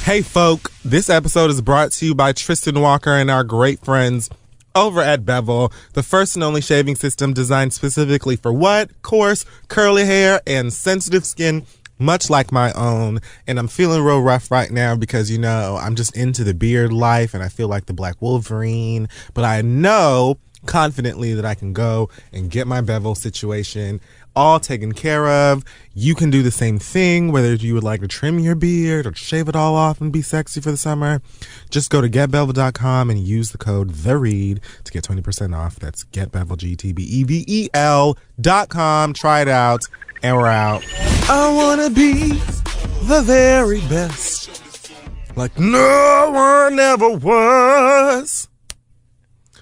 Hey folk, this episode is brought to you by Tristan Walker and our great friends over at Bevel, the first and only shaving system designed specifically for what? Coarse, curly hair, and sensitive skin, much like my own. And I'm feeling real rough right now because, you know, I'm just into the beard life and I feel like the Black Wolverine. But I know confidently that I can go and get my Bevel situation all taken care of. You can do the same thing, whether you would like to trim your beard or shave it all off and be sexy for the summer. Just go to getbevel.com and use the code THEREAD to get 20% off. That's getbevel.com. Try it out, and we're out. I wanna be the very best, like no one ever was.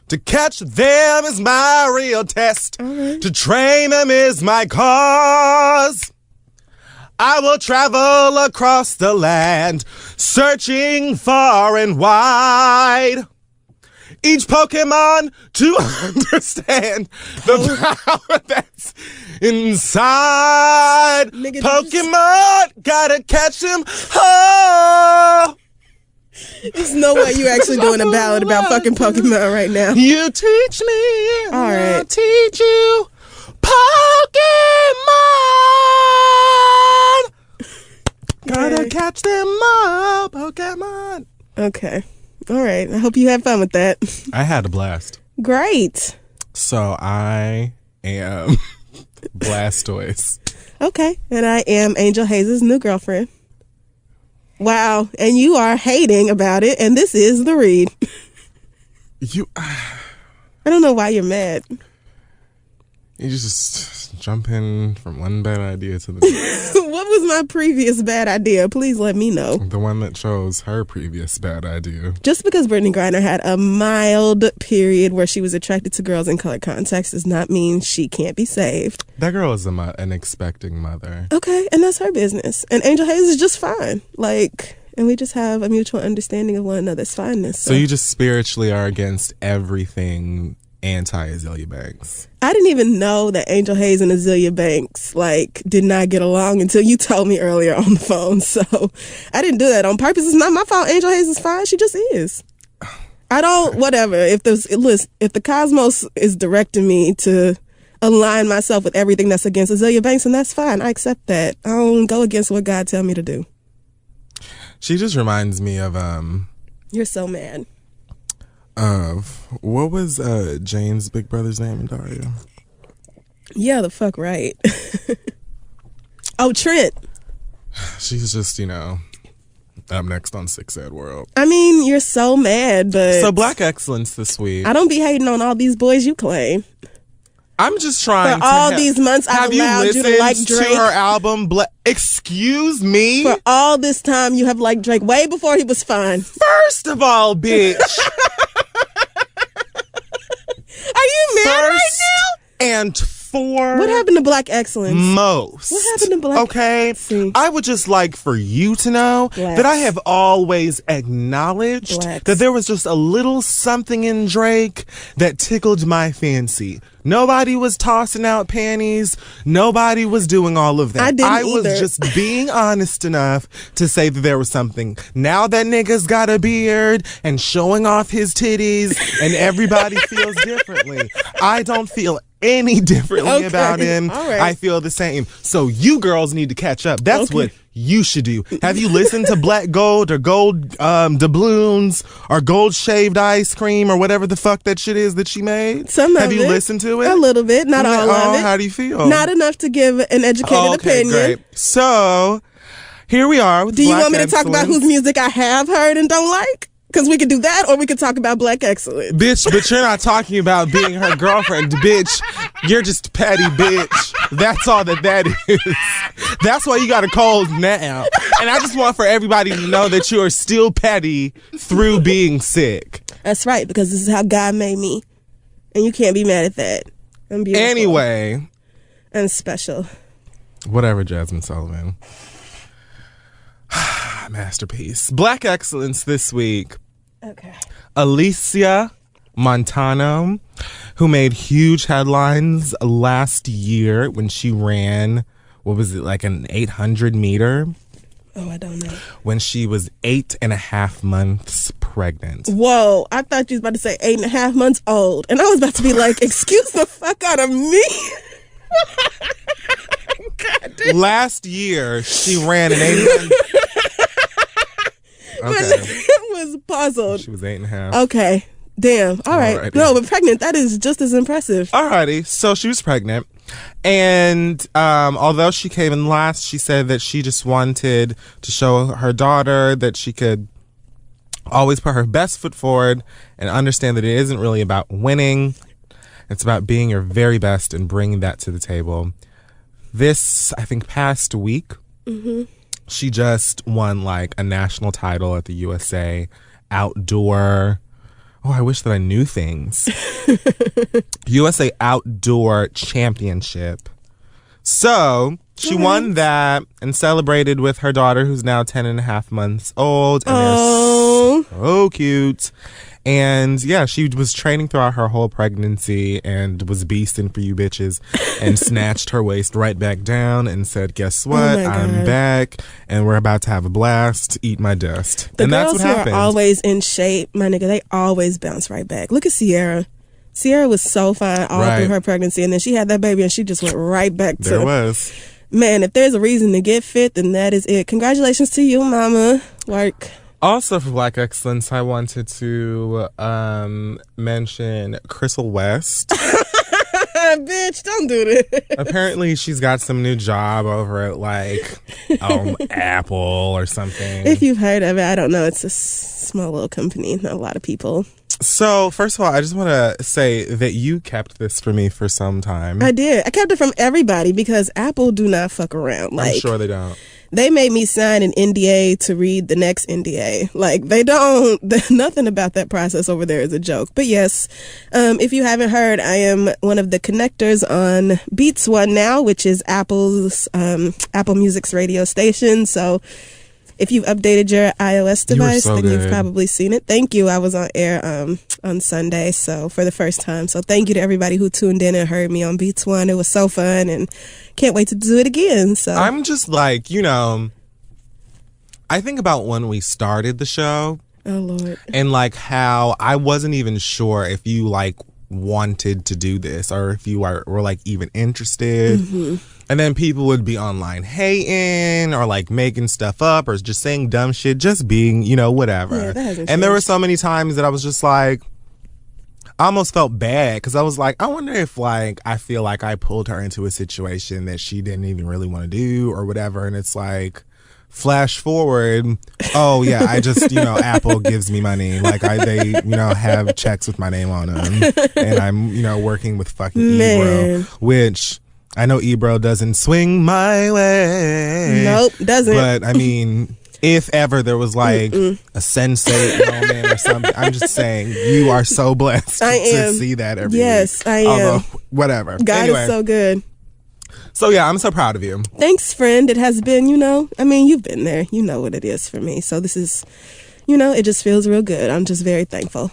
To catch them is my real test. To train them is my cause. I will travel across the land, searching far and wide. Each Pokemon to understand the power that's inside. Nigga, Pokemon, gotta catch him. Oh! There's no way you actually doing a ballad about fucking Pokemon right now. You teach me, and I'll teach you Pokemon. Gotta catch them all, Pokemon. Okay. All right. I hope you had fun with that. I had a blast. Great. So I am Blastoise. Okay. And I am Angel Hayes' new girlfriend. Wow, and you are hating about it, and this is the read. I don't know why you're mad. You just jump in from one bad idea to the next. What was my previous bad idea? Please let me know. The one that chose her previous bad idea. Just because Brittany Griner had a mild period where she was attracted to girls in colored contacts does not mean she can't be saved. That girl is an expecting mother. Okay, and that's her business. And Angel Hayes is just fine. And we just have a mutual understanding of one another's fineness. So you just spiritually are against everything anti-Azealia Banks. I didn't even know that Angel Hayes and Azealia Banks did not get along until you told me earlier on the phone. So I didn't do that on purpose. It's not my fault. Angel Hayes is fine. She just is. I don't, whatever. If the cosmos is directing me to align myself with everything that's against Azealia Banks, and that's fine. I accept that. I don't go against what God tell me to do. She just reminds me of You're so mad. What was Jane's big brother's name in Daria? Yeah, the fuck right. Oh, Trent. She's just, up next on Six Ed World. I mean, you're so mad, but... So Black Excellence this week. I don't be hating on all these boys you claim. I'm just trying for all these months I've allowed you to like Drake. To her album Excuse me? For all this time you have liked Drake way before he was fine. First of all, bitch. Are you mad right now? And for what happened to Black Excellence? Most. What happened to Black Excellence? Okay. I would just like for you to know that I have always acknowledged that there was just a little something in Drake that tickled my fancy. Nobody was tossing out panties. Nobody was doing all of that. I was just being honest enough to say that there was something. Now that nigga's got a beard and showing off his titties and everybody feels differently. I don't feel any differently about him. Right. I feel the same. So you girls need to catch up. That's what you should do. Have you listened to Black Gold or Gold doubloons or Gold Shaved Ice Cream or whatever the fuck that shit is that she made? Have you listened to it? A little bit, not all of it. How do you feel? Not enough to give an educated opinion. Great. So here we are with Do you Black want me to Excellence. talk about whose music I have heard and don't like? Because we could do that, or we could talk about Black Excellence. Bitch, but you're not talking about being her girlfriend, bitch. You're just petty, bitch. That's all that is. That's why you got a cold now. And I just want for everybody to know that you are still petty through being sick. That's right, because this is how God made me. And you can't be mad at that. I'm beautiful. Anyway. And special. Whatever, Jasmine Sullivan. Masterpiece. Black Excellence this week. Okay. Alicia Montano, who made huge headlines last year when she ran, what was it, like an 800 meter? Oh, I don't know. When she was 8.5 months pregnant. Whoa, I thought you was about to say 8.5 months old. And I was about to be like, excuse the fuck out of me. God damn. Last year, she ran an 8 months. Okay. I was puzzled. She was 8.5. Okay. Damn. All right. Alrighty. No, but pregnant, that is just as impressive. Alrighty. So she was pregnant. And although she came in last, she said that she just wanted to show her daughter that she could always put her best foot forward and understand that it isn't really about winning. It's about being your very best and bringing that to the table. This, I think, past week, she just won like a national title at the USA Outdoor. Oh, I wish that I knew things. USA Outdoor Championship. So she won that and celebrated with her daughter, who's now 10.5 months old. And they're so cute. And yeah, she was training throughout her whole pregnancy and was beasting for you bitches and snatched her waist right back down and said, guess what? I'm back and we're about to have a blast. Eat my dust. The and girls that's what who happened. are always in shape, my nigga, they always bounce right back. Look at Sierra. Sierra was so fine all through her pregnancy, and then she had that baby and she just went right back to... There was. Man, if there's a reason to get fit, then that is it. Congratulations to you, mama. Work. Also, for Black Excellence, I wanted to mention Crystal West. Bitch, don't do that. Apparently, she's got some new job over at like Apple or something. If you've heard of it, I don't know. It's a small little company, not a lot of people. So, first of all, I just want to say that you kept this for me for some time. I did. I kept it from everybody because Apple do not fuck around. Like, I'm sure they don't. They made me sign an NDA to read the next NDA. Like, they don't, nothing about that process over there is a joke. But yes, if you haven't heard, I am one of the connectors on Beats One now, which is Apple's, Apple Music's radio station. So if you've updated your iOS device, then you've probably seen it. Thank you. I was on air on Sunday, so for the first time. So thank you to everybody who tuned in and heard me on Beats One. It was so fun and can't wait to do it again. So I'm just like, you know, I think about when we started the show. Oh, Lord. And like how I wasn't even sure if you like wanted to do this or if you were like even interested. And then people would be online hating or like making stuff up or just saying dumb shit, just being, you know, whatever. Yeah, that hasn't and changed. there were so many times that I was just like, I almost felt bad because I was like, I wonder if like I feel like I pulled her into a situation that she didn't even really want to do or whatever. And it's like, flash forward, oh yeah, I just, you know, Apple gives me money. Like they, you know, have checks with my name on them. And I'm, you know, working with fucking Ebro, which I know Ebro doesn't swing my way. Nope, doesn't. But I mean, if ever there was like a sensei moment or something, I'm just saying you are so blessed to see that every week. Yes, I am. Although, whatever. God is so good. So yeah, I'm so proud of you. Thanks, friend. It has been, you know, I mean, you've been there. You know what it is for me. So this is, you know, it just feels real good. I'm just very thankful.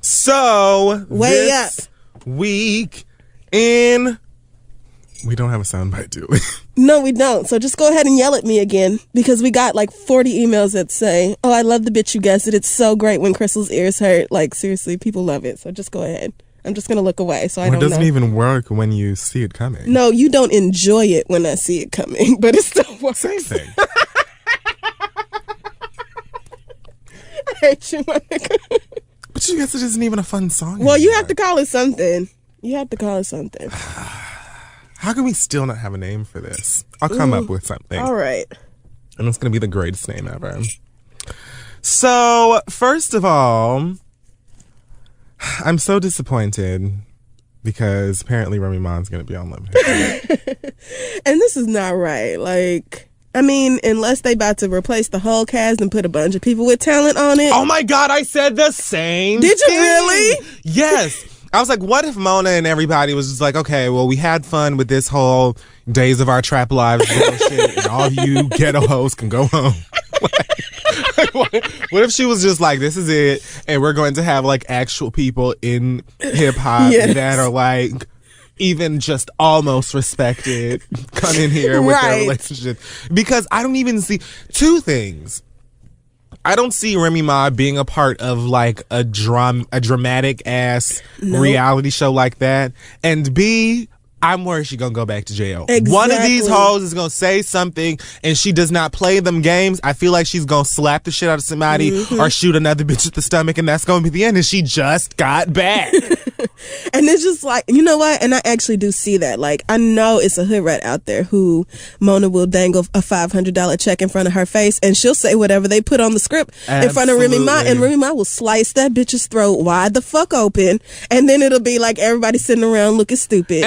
So Way this week in... We don't have a soundbite, do we? No, we don't. So just go ahead and yell at me again because we got like 40 emails that say, oh, I love the bitch you guessed it. It's so great when Crystal's ears hurt. Like, seriously, people love it. So just go ahead. I'm just going to look away so I don't know. It doesn't even work when you see it coming. No, you don't enjoy it when I see it coming, but it still works. Same thing. I hate you, my nigga. But you guess it isn't even a fun song Well, anymore. you have to call it something. You have to call it something. How can we still not have a name for this? I'll come up with something. All right. And it's going to be the greatest name ever. So, first of all, I'm so disappointed because apparently Remy Ma's going to be on Love Hit. And this is not right. Like, I mean, unless they about to replace the whole cast and put a bunch of people with talent on it. Oh my God, I said the same Did you thing. really? Yes. I was like, what if Mona and everybody was just like, okay, well, we had fun with this whole Days of Our Trap Lives bullshit, and all you ghetto hoes can go home. What if she was just like, this is it, and we're going to have like actual people in hip hop that are like even just almost respected come in here with their relationship. Because I don't even see two things. I don't see Remy Ma being a part of like a dramatic ass reality show like that. And B, I'm worried she's gonna go back to jail. Exactly. One of these hoes is gonna say something and she does not play them games. I feel like she's gonna slap the shit out of somebody or shoot another bitch at the stomach, and that's gonna be the end. And she just got back. And it's just like, you know what? And I actually do see that. Like, I know it's a hood rat out there who Mona will dangle a $500 check in front of her face, and she'll say whatever they put on the script in front of Remy Ma, and Remy Ma will slice that bitch's throat wide the fuck open, and then it'll be like everybody sitting around looking stupid.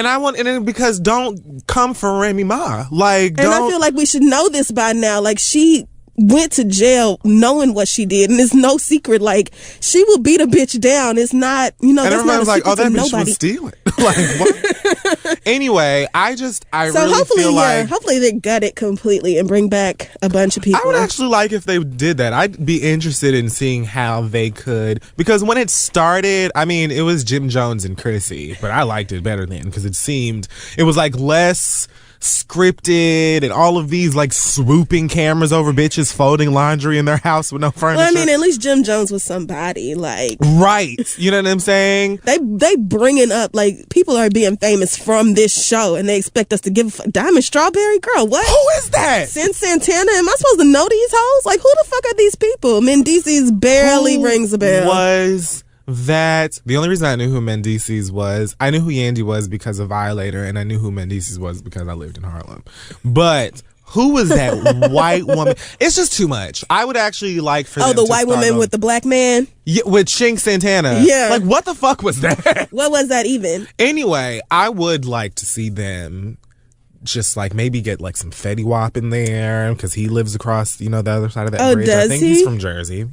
Because don't come for Remy Ma. Like, and I feel like we should know this by now. Like, she went to jail knowing what she did, and it's no secret. Like, she will beat a bitch down. It's not, you know, and that's not a secret like, oh, that bitch nobody. was stealing. Like, what? Anyway, I really hopefully, feel like hopefully they gut it completely and bring back a bunch of people. I would actually like if they did that. I'd be interested in seeing how they could, because when it started, I mean, it was Jim Jones and Chrissy, but I liked it better then because it was like less scripted and all of these like swooping cameras over bitches folding laundry in their house with no furniture. Well, I mean, at least Jim Jones was somebody, like, right? You know what I'm saying? They bringing up, like, people are being famous from this show, and they expect us to give Diamond Strawberry Girl. What? Who is that? Sin Santana. Am I supposed to know these hoes? Like, who the fuck are these people? Mendices barely rings a bell. Was that the only reason I knew who Mendices was? I knew who Yandy was because of Violator, and I knew who Mendices was because I lived in Harlem. But who was that white woman? It's just too much. I would actually like for them the to white woman with the black man? Yeah, with Chink Santana. Yeah. Like, what the fuck was that? What was that even? Anyway, I would like to see them just like maybe get like some Fetty Wap in there because he lives across, you know, the other side of that bridge. Does I think he? he's from Jersey.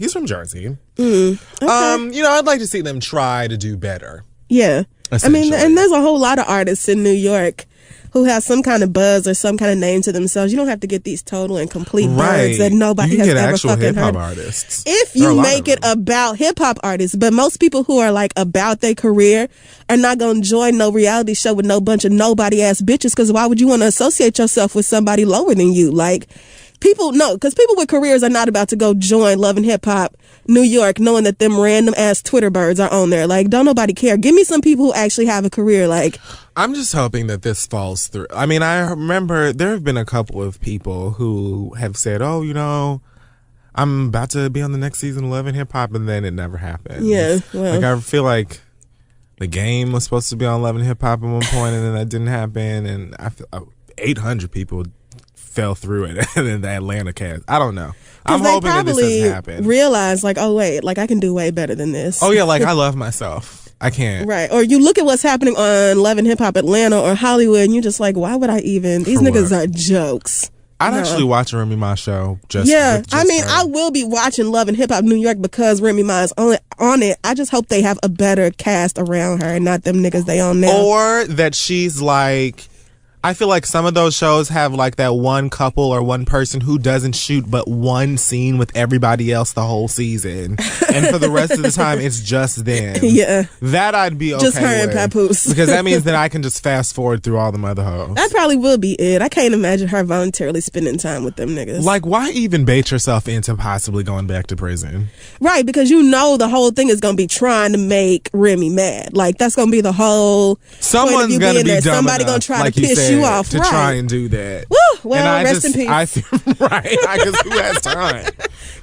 Okay. You know, I'd like to see them try to do better. Yeah. I mean, and there's a whole lot of artists in New York who have some kind of buzz or some kind of name to themselves. You don't have to get these total and complete birds that nobody has ever fucking heard. Artists. If you make it about hip-hop artists, but most people who are like about their career are not going to join no reality show with no bunch of nobody-ass bitches, because why would you want to associate yourself with somebody lower than you? Like, people with careers are not about to go join Love and Hip Hop New York knowing that them random ass Twitter birds are on there. Like, don't nobody care. Give me some people who actually have a career. Like, I'm just hoping that this falls through. I mean, I remember there have been a couple of people who have said, oh, you know, I'm about to be on the next season of Love and Hip Hop, and then it never happened. Yeah, well. Like, I feel like The Game was supposed to be on Love and Hip Hop at one point, and then that didn't happen, and I feel 800 people fell through it in the Atlanta cast. I don't know. I'm hoping that this doesn't happen. Realize, like, oh wait, like I can do way better than this. Oh yeah, like I love myself. I can't. Right. Or you look at what's happening on Love and Hip Hop Atlanta or Hollywood, and you're just like, why would I even? These niggas are jokes. I'd actually watch a Remy Ma show. I mean, I will be watching Love and Hip Hop New York because Remy Ma is on it. I just hope they have a better cast around her and not them niggas they on now. Or that she's like, I feel like some of those shows have like that one couple or one person who doesn't shoot but one scene with everybody else the whole season. And for the rest of the time, it's just them. Yeah. That I'd be okay just her with. And Papoose. Because that means that I can just fast forward through all the other hoes. That probably will be it. I can't imagine her voluntarily spending time with them niggas. Like, why even bait yourself into possibly going back to prison? Right, because you know the whole thing is going to be trying to make Remy mad. Like, that's going to be the whole Someone's going to be dumb Somebody going to try to piss you off. To try and do that. Woo! Well, rest in peace. Right. Because who has time?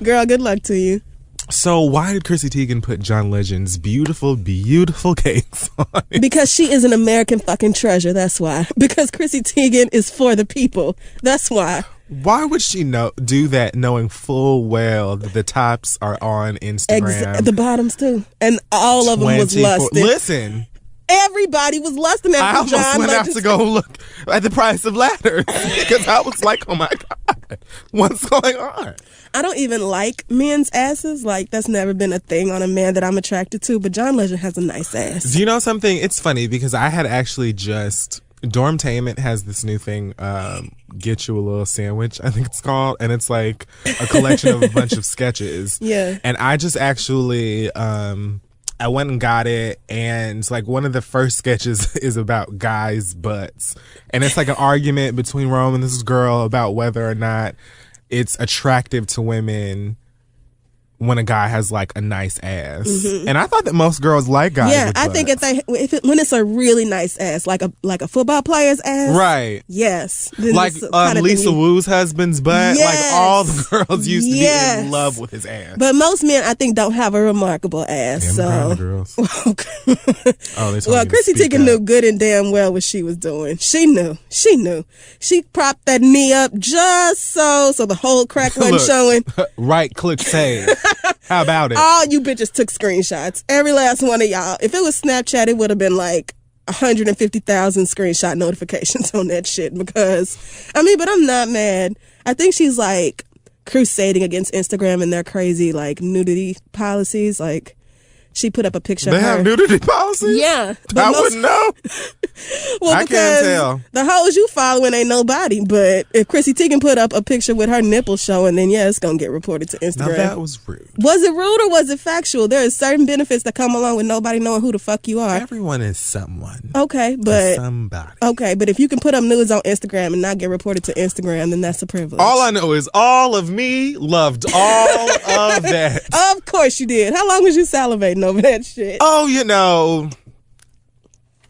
Girl, good luck to you. So why did Chrissy Teigen put John Legend's beautiful, beautiful cakes on it? Because she is an American fucking treasure. That's why. Because Chrissy Teigen is for the people. That's why. Why would she do that knowing full well that the tops are on Instagram? The bottoms too. And all of them was lusted. Listen. Everybody was lusting after John Legend. I almost went out to go look at the price of ladders because I was like, oh my God, what's going on? I don't even like men's asses. Like, that's never been a thing on a man that I'm attracted to, but John Legend has a nice ass. Do you know something? It's funny because I had actually Dormtainment has this new thing, Get You a Little Sandwich, I think it's called, and it's like a collection of a bunch of sketches. Yeah. And I just actually I went and got it, and like one of the first sketches is about guys' butts, and it's like an argument between Rome and this girl about whether or not it's attractive to women when a guy has like a nice ass. And I thought that most girls like guys. Yeah, with I butts. think when it's a really nice ass, like a football player's ass, right? Yes, then like it's the kind of Lisa thing Wu's husband's butt. Yes. Like all the girls used to be Yes. in love with his ass. But most men, I think, don't have a remarkable ass. Damn So, kind of girls. Oh, they told well, me to Chrissy speak Teigen up. knew good and damn well what she was doing. She knew. She propped that knee up just so the whole crack wasn't Look, showing. Right click save. How about it? All you bitches took screenshots. Every last one of y'all. If it was Snapchat, it would have been like 150,000 screenshot notifications on that shit because, but I'm not mad. I think she's like crusading against Instagram and their crazy like nudity policies. Like she put up a picture They of her. have nudity policies? Yeah. I wouldn't know. Well, I can't tell. The hoes you following ain't nobody. But if Chrissy Teigen put up a picture with her nipples showing, then yeah, it's going to get reported to Instagram. Now that was rude. Was it rude or was it factual? There are certain benefits that come along with nobody knowing who the fuck you are. Everyone is someone. Okay, but Somebody. okay, but if you can put up nudes on Instagram and not get reported to Instagram, then that's a privilege. All I know is all of me loved all of that. Of course you did. How long was you salivating over that shit? Oh,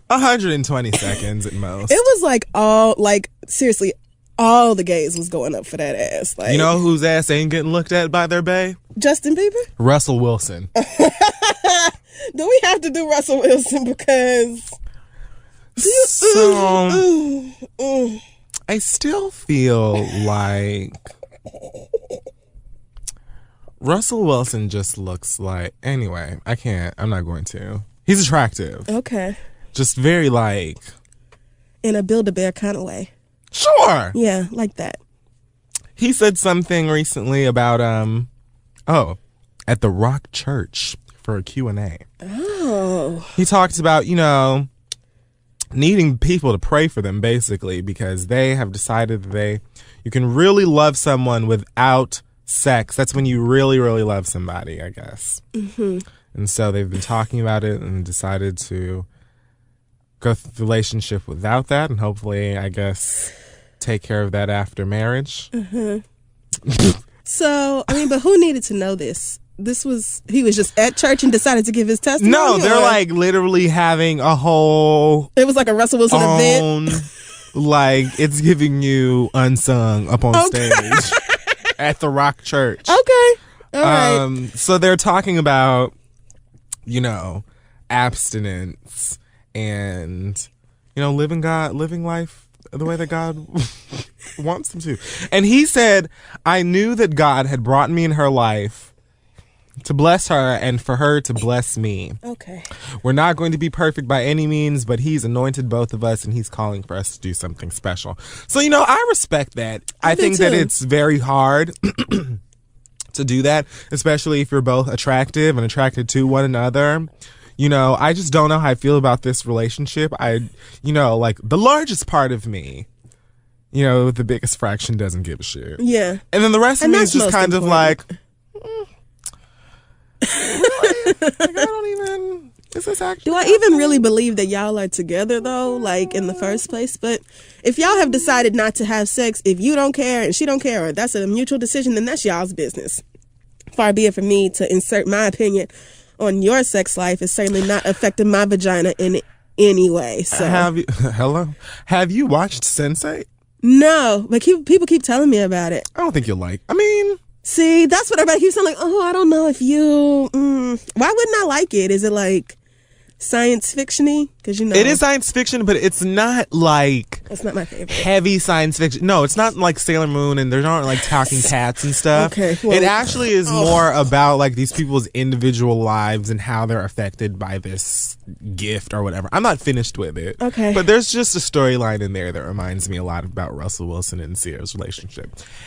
120 seconds at most. It was seriously, all the gays was going up for that ass. Like, You know whose ass ain't getting looked at by their bae? Justin Bieber? Russell Wilson. Do we have to do Russell Wilson because I still feel like Russell Wilson just looks like... Anyway, I'm not going to. He's attractive. Okay. Just very like... In a Build-A-Bear kind of way. Sure. Yeah, like that. He said something recently about, at the Rock Church for a Q&A. Oh. He talked about, needing people to pray for them, basically, because they have decided that you can really love someone without sex. That's when you really, really love somebody, I guess. Mm-hmm. And so they've been talking about it and decided to go through the relationship without that and hopefully, I guess, take care of that after marriage. Mm-hmm. So, but who needed to know this? He was just at church and decided to give his testimony? No, they're like literally having a whole... It was like a Russell Wilson event? Like, it's giving you unsung up on stage at the Rock Church. Okay. All right. So they're talking about, abstinence and, living life the way that God wants them to. And he said, I knew that God had brought me in her life to bless her and for her to bless me. Okay. We're not going to be perfect by any means, but he's anointed both of us and he's calling for us to do something special. So, I respect that. I think that it's very hard to do that, especially if you're both attractive and attracted to one another. I just don't know how I feel about this relationship. Like the largest part of me, the biggest fraction doesn't give a shit. Yeah. And then the rest of me is just kind of like, really? Like, I don't even... Is this actually... Do I even really believe that y'all are together, though, like, in the first place? But if y'all have decided not to have sex, if you don't care and she don't care, or that's a mutual decision, then that's y'all's business. Far be it for me to insert my opinion on your sex life. Is certainly not affecting my vagina in any way. So Have you watched Sense8? No, but people keep telling me about it. I don't think you'll like... See, that's what everybody keeps saying, like, oh, I don't know if you... Why wouldn't I like it? Is it, like, science fiction-y? Because, It is science fiction, but it's not, like... That's not my favorite. Heavy science fiction. No, it's not, like, Sailor Moon, and there aren't, like, talking cats and stuff. Okay. Well, it actually is more about, like, these people's individual lives and how they're affected by this gift or whatever. I'm not finished with it. Okay. But there's just a storyline in there that reminds me a lot about Russell Wilson and Sierra's relationship.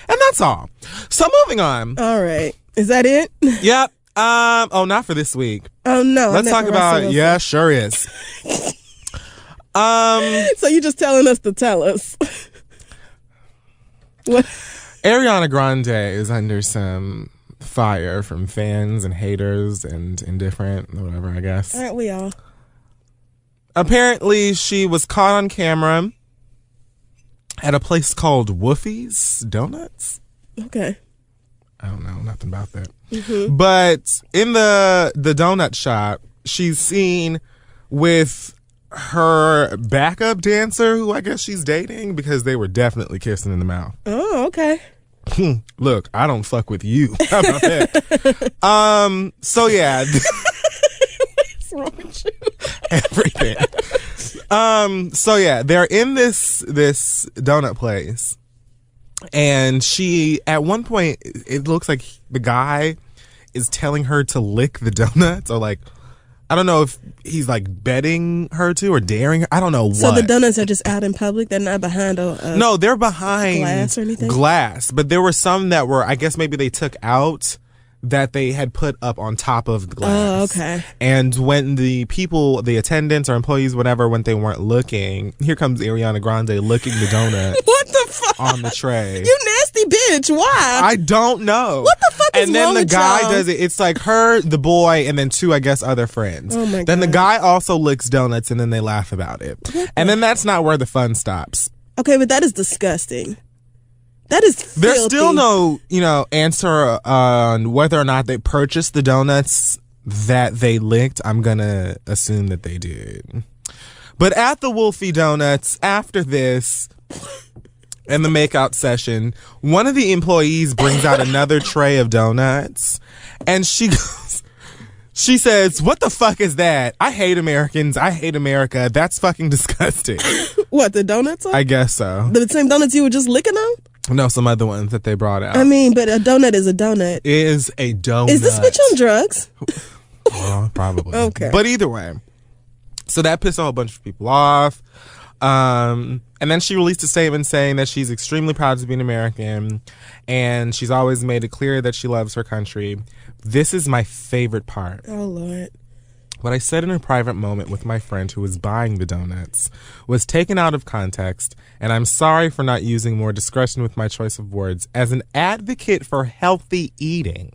And that's all. So moving on. All right. Is that it? Yep. Not for this week. Oh, no. Let's talk about... Yeah, sure is. So you're just telling us to tell us. What? Ariana Grande is under some fire from fans and haters and indifferent, whatever, I guess. Aren't we all? Apparently, she was caught on camera at a place called Woofie's Donuts. Okay. I don't know nothing about that. Mm-hmm. But in the donut shop, she's seen with her backup dancer, who I guess she's dating, because they were definitely kissing in the mouth. Oh, okay. Look, I don't fuck with you. How about that? So yeah. What's wrong with you? Everything. So yeah, they're in this donut place, and she, at one point, it looks like the guy is telling her to lick the donuts, or like, I don't know if he's like betting her to or daring her. I don't know what. So the donuts are just out in public? They're not behind no, they're behind glass or anything? Glass. But there were some that were, I guess maybe they took out that they had put up on top of the glass. Oh, okay. And when the people, the attendants or employees, whatever, when they weren't looking, here comes Ariana Grande licking the donut. What the fuck? On the tray. You nasty bitch. Why? I don't know. What the fuck is and then wrong the with guy y'all? does it. It's like her, the boy, and then two, I guess, other friends. Oh my Then the God. guy also licks donuts, and then they laugh about it. And then that's not where the fun stops. Okay, but that is disgusting. That is filthy. There's still no, answer on whether or not they purchased the donuts that they licked. I'm gonna assume that they did. But at the Wolfie Donuts, after this, in the makeout session, one of the employees brings out another tray of donuts, and she says, "What the fuck is that? I hate Americans. I hate America. That's fucking disgusting." What, the donuts are? I guess so. The same donuts you were just licking on? No, some other ones that they brought out. I mean, but a donut is a donut. Is a donut. Is this bitch on drugs? Well, probably. Okay. But either way. So that pissed a whole bunch of people off. And then she released a statement saying that she's extremely proud to be an American, and she's always made it clear that she loves her country. This is my favorite part. Oh, Lord. What I said in a private moment with my friend who was buying the donuts was taken out of context, and I'm sorry for not using more discretion with my choice of words. As an advocate for healthy eating,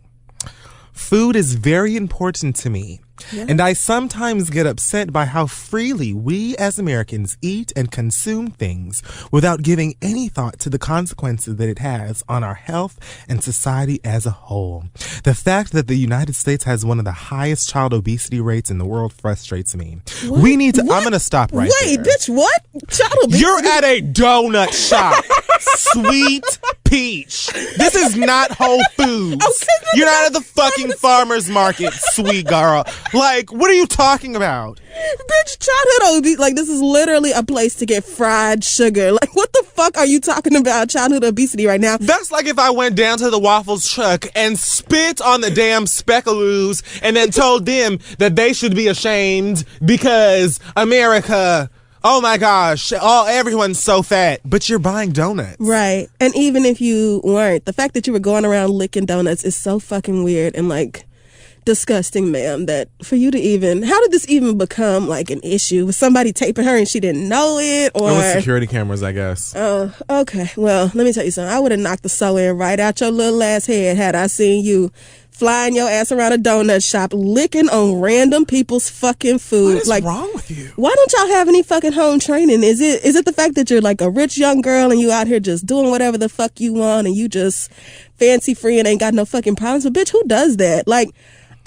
food is very important to me. Yeah. And I sometimes get upset by how freely we as Americans eat and consume things without giving any thought to the consequences that it has on our health and society as a whole. The fact that the United States has one of the highest child obesity rates in the world frustrates me. What? We need to, What? I'm going to stop right there. Wait, bitch, what? Child obesity? You're at a donut shop. Sweet peach. This is not Whole Foods. Okay, You're not at the fucking farmer's market, sweet girl. Like, what are you talking about? Bitch, childhood obesity. Like, this is literally a place to get fried sugar. Like, what the fuck are you talking about? Childhood obesity right now? That's like if I went down to the waffles truck and spit on the damn speckaroos and then told them that they should be ashamed because America, oh my gosh, everyone's so fat. But you're buying donuts. Right. And even if you weren't, the fact that you were going around licking donuts is so fucking weird and, like, disgusting, ma'am, that for you to even, how did this even become like an issue? Was somebody taping her and she didn't know it? Or It was security cameras, I guess. Oh, okay. Well, let me tell you something. I would have knocked the sew-in right out your little ass head had I seen you flying your ass around a donut shop licking on random people's fucking food. What is like, wrong with you? Why don't y'all have any fucking home training? Is it the fact that you're like a rich young girl and you out here just doing whatever the fuck you want and you just fancy free and ain't got no fucking problems? But bitch, who does that? Like,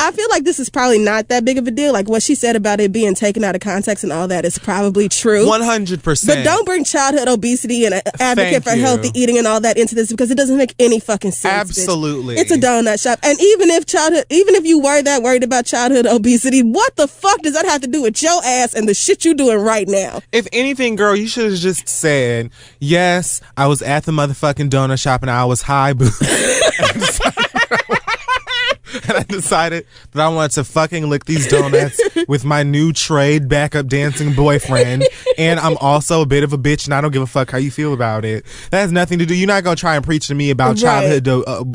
I feel like this is probably not that big of a deal. Like, what she said about it being taken out of context and all that is probably true. 100%. But don't bring childhood obesity and an advocate for healthy eating and all that into this, because it doesn't make any fucking sense. Absolutely. Bitch. It's a donut shop. And even if you were that worried about childhood obesity, what the fuck does that have to do with your ass and the shit you doing right now? If anything, girl, you should have just said, yes, I was at the motherfucking donut shop and I was high, boo. and I decided that I wanted to fucking lick these donuts with my new trade backup dancing boyfriend. And I'm also a bit of a bitch, and I don't give a fuck how you feel about it. That has nothing to do. You're not going to try and preach to me about childhood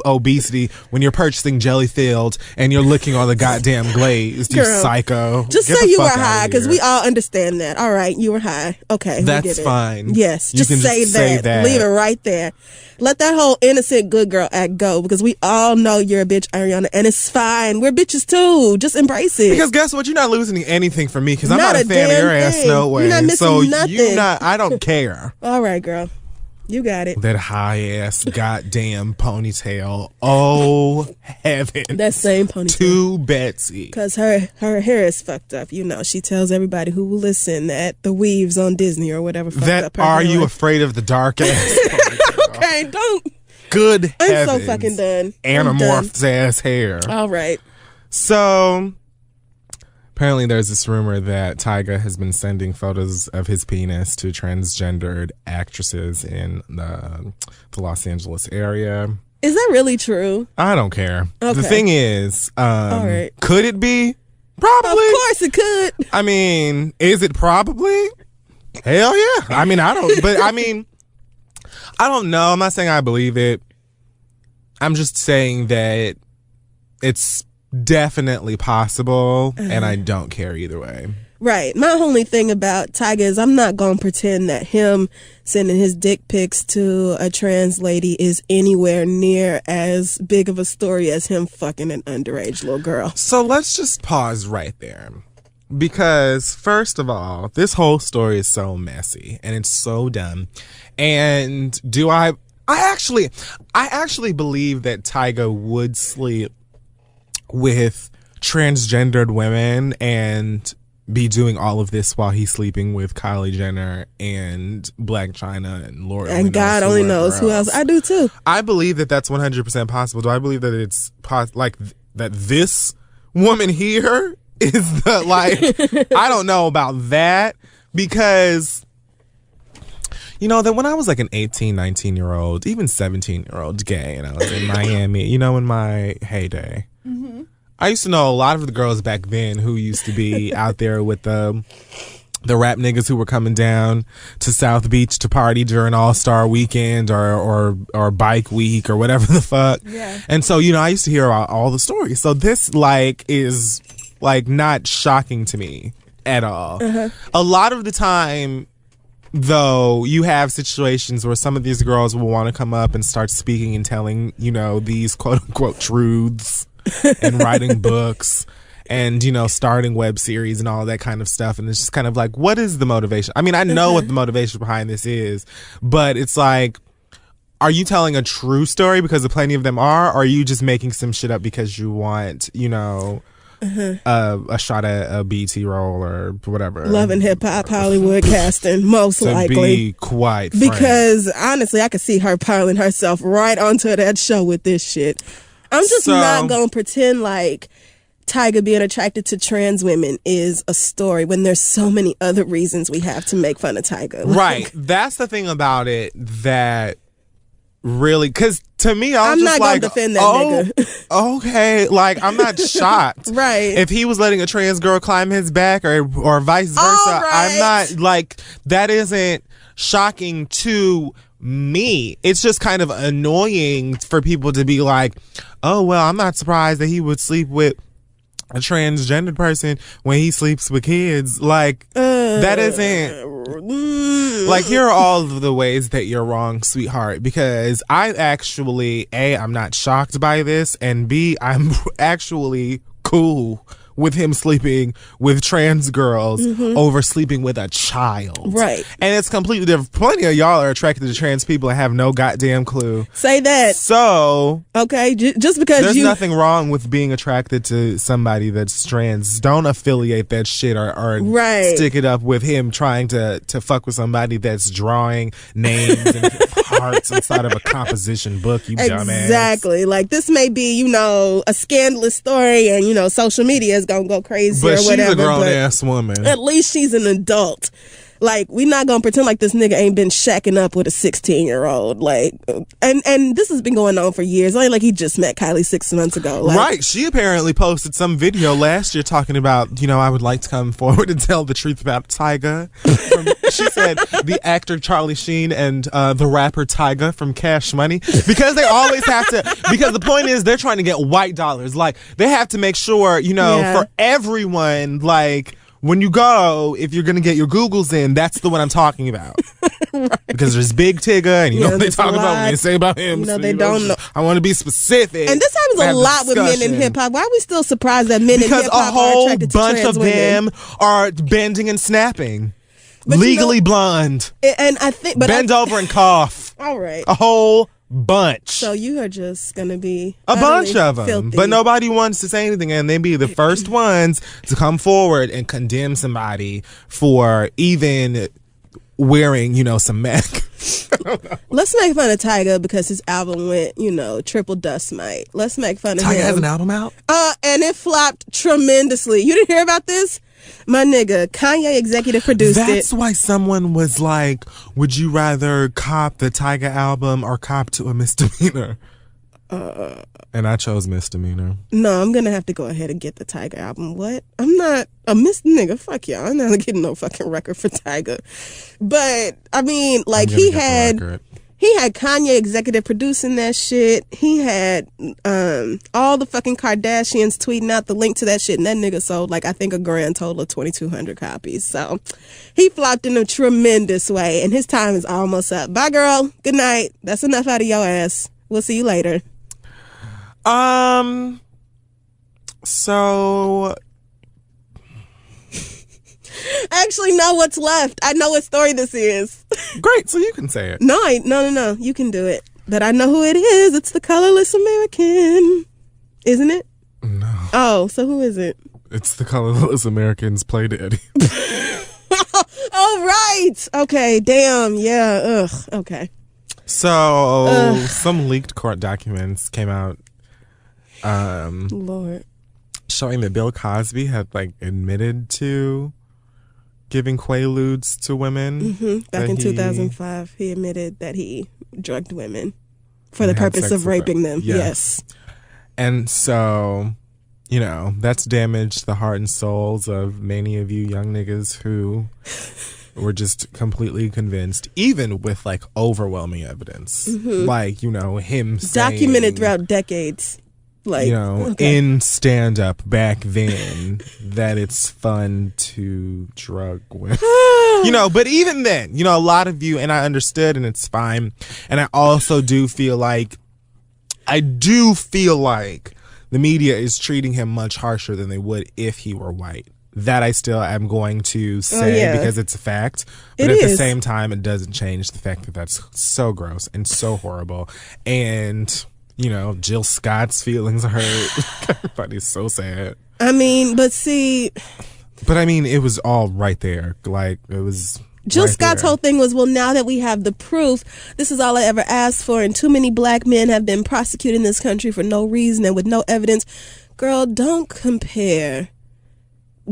obesity when you're purchasing jelly filled and you're licking all the goddamn glaze. You psycho. Just say you were high, because we all understand that. All right, you were high. Okay, that's fine. Yes, just say that. Leave it right there. Let that whole innocent good girl act go, because we all know you're a bitch, Ariana, and it's fine. We're bitches too. Just embrace it. Because guess what? You're not losing anything from me, because I'm not a fan of your ass no way. You're not missing nothing. I don't care. All right, girl. You got it. That high ass goddamn ponytail. Oh heaven. That same ponytail. To Betsy. Because her hair is fucked up. You know, she tells everybody who will listen that the weaves on Disney or whatever fucked up her Are hair. you afraid of the dark ass ponytail? Okay, don't. Good heavens. I'm so fucking done. Anamorphed ass hair. All right. So apparently there's this rumor that Tyga has been sending photos of his penis to transgendered actresses in the Los Angeles area. Is that really true? I don't care. Okay. The thing is, all right. Could it be? Probably. Of course it could. I mean, is it probably? Hell yeah. I mean, I don't know. I'm not saying I believe it. I'm just saying that it's definitely possible, and I don't care either way. Right. My only thing about Tyga is I'm not going to pretend that him sending his dick pics to a trans lady is anywhere near as big of a story as him fucking an underage little girl. So let's just pause right there. Because first of all, this whole story is so messy and it's so dumb. And I actually believe that Tyga would sleep with transgendered women and be doing all of this while he's sleeping with Kylie Jenner and Black China and Lord and God only knows who else. I do too. I believe that that's 100% possible. Do I believe that it's like that this woman here is the I don't know about that, because you know that when I was like an 18, 19-year-old, even 17-year-old gay, and I was in Miami, you know, in my heyday. Mm-hmm. I used to know a lot of the girls back then who used to be out there with the rap niggas who were coming down to South Beach to party during All-Star Weekend or Bike Week or whatever the fuck. Yeah. And so, you know, I used to hear all the stories. So this is not shocking to me at all. Uh-huh. A lot of the time, though, you have situations where some of these girls will want to come up and start speaking and telling, you know, these quote unquote truths and writing books and, you know, starting web series and all that kind of stuff. And it's just kind of like, what is the motivation? I mean, I know what the motivation behind this is, but it's like, are you telling a true story because plenty of them are, or are you just making some shit up because you want, you know, a shot at a BT role or whatever? Love and Hip Hop Hollywood casting, most likely. To be quite frank. Because honestly, I could see her piling herself right onto that show with this shit. I'm just not going to pretend like Tyga being attracted to trans women is a story when there's so many other reasons we have to make fun of Tyga. Right. That's the thing about it that really, because to me, I'm just not like, gonna defend that nigga. Okay, like I'm not shocked. Right. If he was letting a trans girl climb his back or vice versa, right. I'm not like, that isn't shocking to me. It's just kind of annoying for people to be like, oh well, I'm not surprised that he would sleep with a transgendered person when he sleeps with kids. Like that isn't like, here are all of the ways that you're wrong, sweetheart, because I actually, A, I'm not shocked by this, and B, I'm actually cool with him sleeping with trans girls over sleeping with a child. Right. And it's completely different. Plenty of y'all are attracted to trans people and have no goddamn clue. Say that. So, okay, just because there's nothing wrong with being attracted to somebody that's trans. Don't affiliate that shit or stick it up with him trying to fuck with somebody that's drawing names and hearts inside of a composition book, you dumbass. Exactly. Like, this may be, you know, a scandalous story and, you know, social media is gonna go crazy but or whatever. She's a grown ass woman. At least she's an adult. Like, we not gonna pretend like this nigga ain't been shacking up with a 16-year-old. Like, and this has been going on for years. It ain't like he just met Kylie 6 months ago. Like, right. She apparently posted some video last year talking about, I would like to come forward and tell the truth about Tyga. She said the actor Charlie Sheen and the rapper Tyga from Cash Money. Because they always have to, because the point is they're trying to get white dollars. Like, they have to make sure, for everyone, like, when you go, if you're going to get your Googles in, that's the one I'm talking about. Right. Because there's Big Tigger, and what they talk about when they say about him. So, they don't know. I want to be specific. And this happens a lot with men in hip-hop. Why are we still surprised that men in hip-hop are attracted to trans women? Because a whole bunch of them are bending and snapping. But legally blonde. And I think... Bend over and cough. All right. A whole bunch. So you are just going to be a bunch of them. Filthy. But nobody wants to say anything, and they be the first ones to come forward and condemn somebody for even wearing, some Mac. Let's make fun of Tyga because his album went, triple dust mite. Let's make fun of him. Tyga has an album out? And it flopped tremendously. You didn't hear about this? My nigga, Kanye executive produced it. That's why someone was like, would you rather cop the Tyga album or cop to a misdemeanor? And I chose misdemeanor. No, I'm going to have to go ahead and get the Tyga album. What? I'm not a nigga. Fuck y'all. I'm not getting no fucking record for Tyga. But, I mean, like, he had Kanye executive producing that shit. He had all the fucking Kardashians tweeting out the link to that shit, and that nigga sold, like, I think a grand total of 2,200 copies. So he flopped in a tremendous way, and his time is almost up. Bye, girl. Good night. That's enough out of your ass. We'll see you later. So... I actually know what's left. I know what story this is. Great, so you can say it. No. You can do it. But I know who it is. It's the colorless American. Isn't it? No. Oh, so who is it? It's the colorless Americans Play Daddy. Oh, right. Okay, damn. Yeah, ugh. Okay. So, some leaked court documents came out. Lord. Showing that Bill Cosby had, like, admitted to giving quaaludes to women. Mm-hmm. Back in 2005, he admitted that he drugged women for the purpose of raping them. Yes. And so, that's damaged the heart and souls of many of you young niggas who were just completely convinced, even with, like, overwhelming evidence. Mm-hmm. Like, him saying... Documented throughout decades. Like, in stand-up back then, that it's fun to drug women. But even then, a lot of you, and I understood, and it's fine. And I also do feel like the media is treating him much harsher than they would if he were white. That I still am going to say because it's a fact. But at the same time, it doesn't change the fact that that's so gross and so horrible. And... Jill Scott's feelings are hurt. Everybody's so sad. I mean, but see... But I mean, it was all right there. Like, it was... Jill Scott's whole thing was, well, now that we have the proof, this is all I ever asked for, and too many black men have been prosecuted in this country for no reason and with no evidence. Girl, don't compare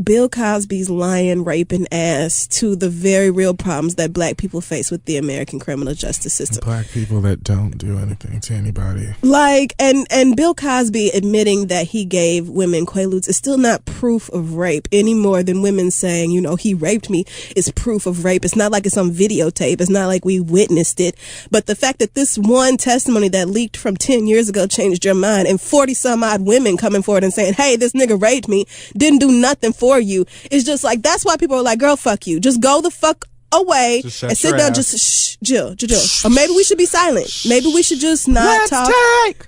Bill Cosby's lying, raping ass to the very real problems that black people face with the American criminal justice system. Black people that don't do anything to anybody. Like, and Bill Cosby admitting that he gave women quaaludes is still not proof of rape any more than women saying, he raped me is proof of rape. It's not like it's on videotape. It's not like we witnessed it. But the fact that this one testimony that leaked from 10 years ago changed your mind, and 40 some odd women coming forward and saying, hey, this nigga raped me, didn't do nothing for you. It's just like, that's why people are like, girl, fuck you. Just go the fuck away and sit down. Just shh, Jill. Or maybe we should be silent. Maybe we should just not talk. Take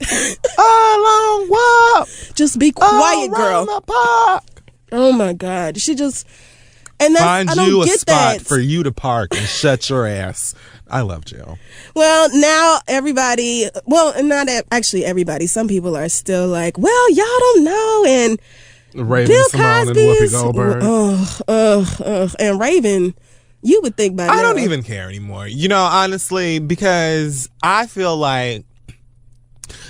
a long walk. Just be quiet, girl. The park. Oh my God. She just... And that's, find I don't you a get spot that. for you to park and shut your ass. I love Jill. Well, now everybody... Well, not actually everybody. Some people are still like, well, y'all don't know, and... Raven Bill Simone Cosby and Whoopi Goldberg. And Raven, you would think by now. I don't even care anymore. Honestly, because I feel like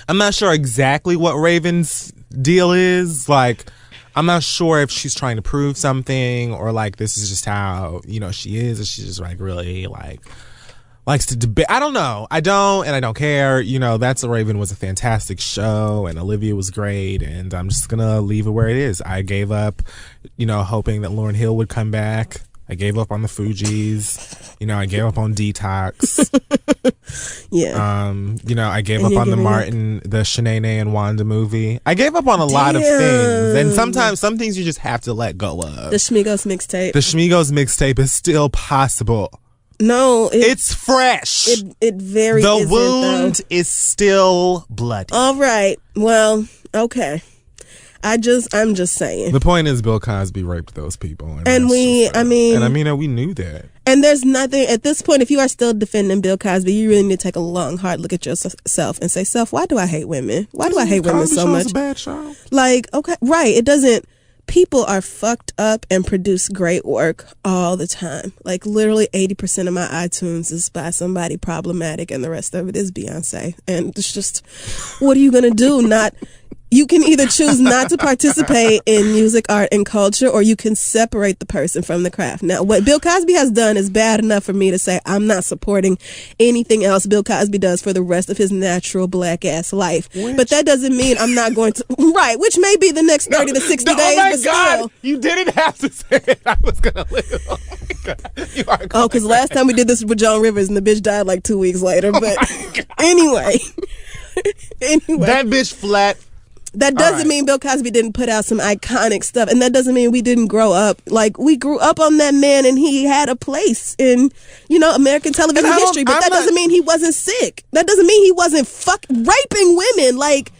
I'm not sure exactly what Raven's deal is. Like, I'm not sure if she's trying to prove something or like this is just how, you know, she is, and she's just like really like likes to debate. I don't know. I don't care. You know, That's a Raven was a fantastic show and Olivia was great, and I'm just gonna leave it where it is. I gave up, you know, hoping that Lauryn Hill would come back. I gave up on the Fugees. You know, I gave up on Detox. Yeah. You know, I gave up on the Shanae and Wanda movie. I gave up on a lot of things. And sometimes some things you just have to let go of. The Schmigos mixtape. The Schmigos mixtape is still possible. No. It's fresh. It very The isn't, wound though. is still bloody. All right. Well, okay. I'm just saying. The point is Bill Cosby raped those people. And we knew that. And there's nothing, at this point, if you are still defending Bill Cosby, you really need to take a long, hard look at yourself and say, self, why do I hate women? Why do I hate women so much? Cosby Show's a bad show. Like, okay, right. It doesn't, people are fucked up and produce great work all the time. Like, literally 80% of my iTunes is by somebody problematic and the rest of it is Beyonce. And it's just, what are you going to do? You can either choose not to participate in music, art, and culture, or you can separate the person from the craft. Now, what Bill Cosby has done is bad enough for me to say I'm not supporting anything else Bill Cosby does for the rest of his natural black-ass life. But that doesn't mean I'm not going to... Right, which may be the next 30 to 60 days. Oh, my but God. Still. You didn't have to say it. I was going to live. Oh, my God. You are Oh, because last time we did this with Joan Rivers and the bitch died like 2 weeks later. But anyway. That bitch flat. That doesn't mean Bill Cosby didn't put out some iconic stuff. And that doesn't mean we didn't grow up. Like, we grew up on that man and he had a place in, you know, American television history. But that doesn't mean he wasn't sick. That doesn't mean he wasn't raping women. Like,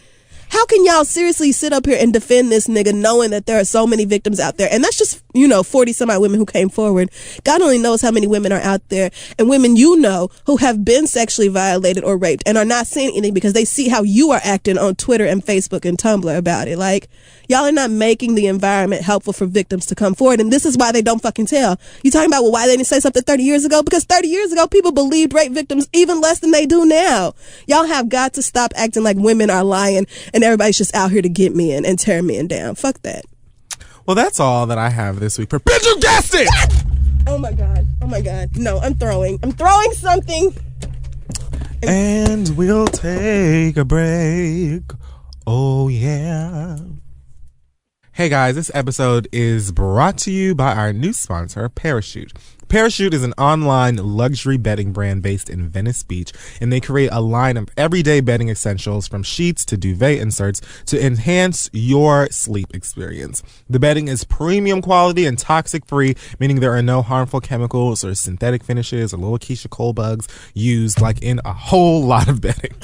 how can y'all seriously sit up here and defend this nigga knowing that there are so many victims out there? And that's just, 40 some odd women who came forward. God only knows how many women are out there, and women who have been sexually violated or raped and are not saying anything because they see how you are acting on Twitter and Facebook and Tumblr about it. Like, y'all are not making the environment helpful for victims to come forward, and this is why they don't fucking tell. You talking about, why they didn't say something 30 years ago? Because 30 years ago, people believed rape victims even less than they do now. Y'all have got to stop acting like women are lying and everybody's just out here to get men and tear men down. Fuck that. Well, that's all that I have this week. Bitch, you guessed it! Oh my God. No, I'm throwing something. And we'll take a break. Oh, yeah. Hey guys, this episode is brought to you by our new sponsor, Parachute. Parachute is an online luxury bedding brand based in Venice Beach, and they create a line of everyday bedding essentials from sheets to duvet inserts to enhance your sleep experience. The bedding is premium quality and toxic free, meaning there are no harmful chemicals or synthetic finishes or little Keisha Cole bugs used like in a whole lot of bedding.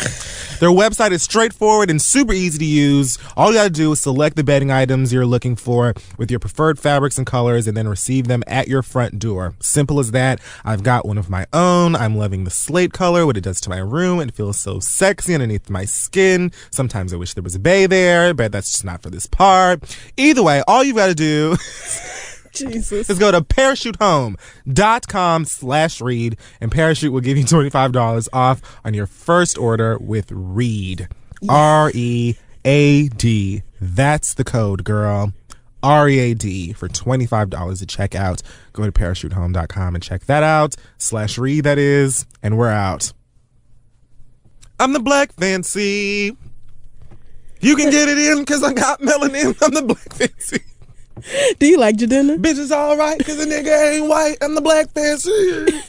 Their website is straightforward and super easy to use. All you gotta do is select the bedding items you're looking for with your preferred fabrics and colors and then receive them at your front door. Simple as that. I've got one of my own. I'm loving the slate color, what it does to my room. It feels so sexy underneath my skin. Sometimes I wish there was a bay there, but that's just not for this part. Either way, all you've got to do Jesus. is go to parachutehome.com/read, and Parachute will give you $25 off on your first order with READ. READ. That's the code, girl. READ for $25 at checkout. Go to parachutehome.com and check that out. /read, that is. And we're out. I'm the black fancy. You can get it in because I got melanin. I'm the black fancy. Do you like Jadena? Bitch, it's all right because the nigga ain't white. I'm the black fancy.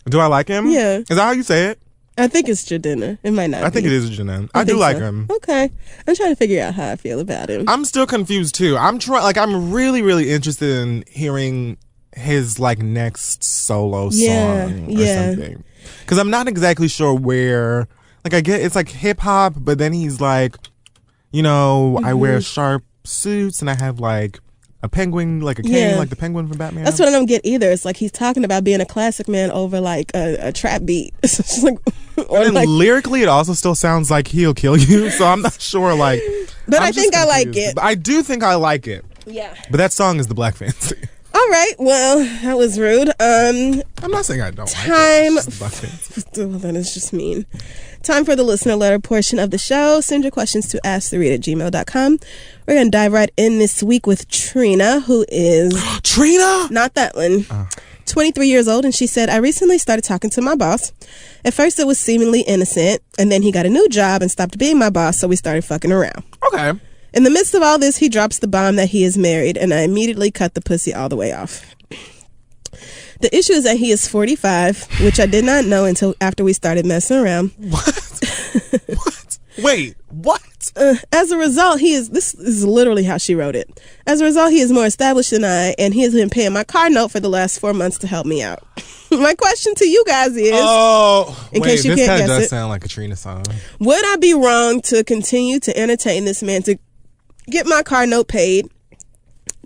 Do I like him? Yeah. Is that how you say it? I think it's Jadena. It might not be. I think it is Jadena. I do like him. Okay. I'm trying to figure out how I feel about him. I'm still confused too. I'm really, really interested in hearing his like next solo song or something. Because I'm not exactly sure where. Like I get it's like hip hop, but then he's like, I wear sharp suits and I have like a penguin, like a cane, like the penguin from Batman. That's what I don't get either. It's like he's talking about being a classic man over like a trap beat. It's just like, and then lyrically, it also still sounds like he'll kill you. So I'm not sure. But I think I like it. But I do think I like it. Yeah. But that song is the Black Fancy. All right. Well, that was rude. I'm not saying I don't like it. Well, that is just mean. Time for the listener letter portion of the show. Send your questions to asktheread@gmail.com. We're going to dive right in this week with Trina, who is... Trina? Not that one. 23 years old, and she said, I recently started talking to my boss. At first, it was seemingly innocent, and then he got a new job and stopped being my boss, so we started fucking around. Okay. In the midst of all this, he drops the bomb that he is married, and I immediately cut the pussy all the way off. The issue is that he is 45, which I did not know until after we started messing around. What? What? Wait, what? As a result, this is literally how she wrote it. As a result, he is more established than I, and he has been paying my car note for the last 4 months to help me out. My question to you guys is, in case you can't guess does it, sound like a Trina song. Would I be wrong to continue to entertain this man to get my car note paid?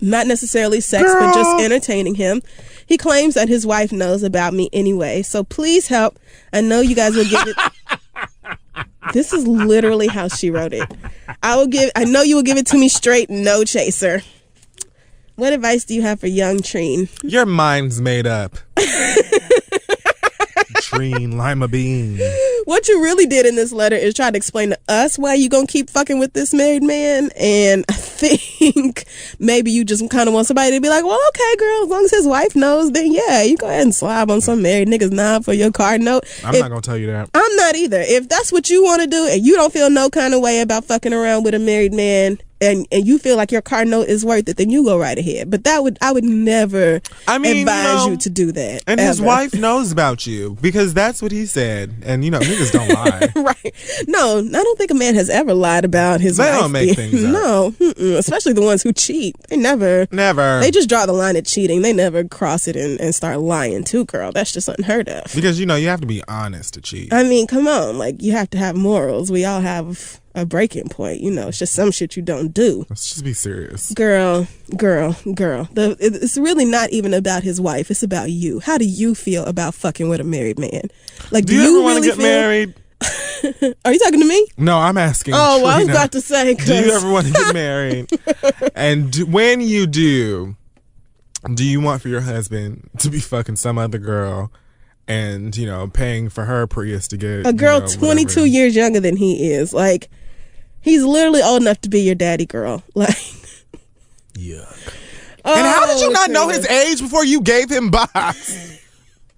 Not necessarily sex, but just entertaining him. He claims that his wife knows about me anyway, so please help. I know you guys will give it... This is literally how she wrote it. I know you will give it to me straight, no chaser. What advice do you have for young Treen? Your mind's made up. Treen, lima bean. What you really did in this letter is try to explain to us why you gonna keep fucking with this married man, and I think maybe you just kind of want somebody to be like, well, okay, girl, as long as his wife knows, then yeah, you go ahead and slob on some married nigga's knob for your car note. I'm not gonna tell you that. I'm not either. If that's what you want to do and you don't feel no kind of way about fucking around with a married man, and you feel like your car note is worth it, then you go right ahead. But I would never advise you to do that. And his wife knows about you, because that's what he said. And niggas don't lie. Right. No, I don't think a man has ever lied about his wife. They don't make things up. No, especially the ones who cheat. They never. They just draw the line at cheating. They never cross it and start lying too, girl. That's just unheard of. Because you have to be honest to cheat. I mean, come on, like you have to have morals. We all have a breaking point. It's just some shit you don't do. Let's just be serious. Girl. It's really not even about his wife. It's about you. How do you feel about fucking with a married man? Like, do you ever want to get married? Are you talking to me? No, I'm asking. Oh, well, I was about to say. Do you ever want to get married? And when you do you want for your husband to be fucking some other girl and, paying for her Prius to get a girl 22 years younger than he is? Like, he's literally old enough to be your daddy, girl. Like, yuck. And how did you not know his age before you gave him box?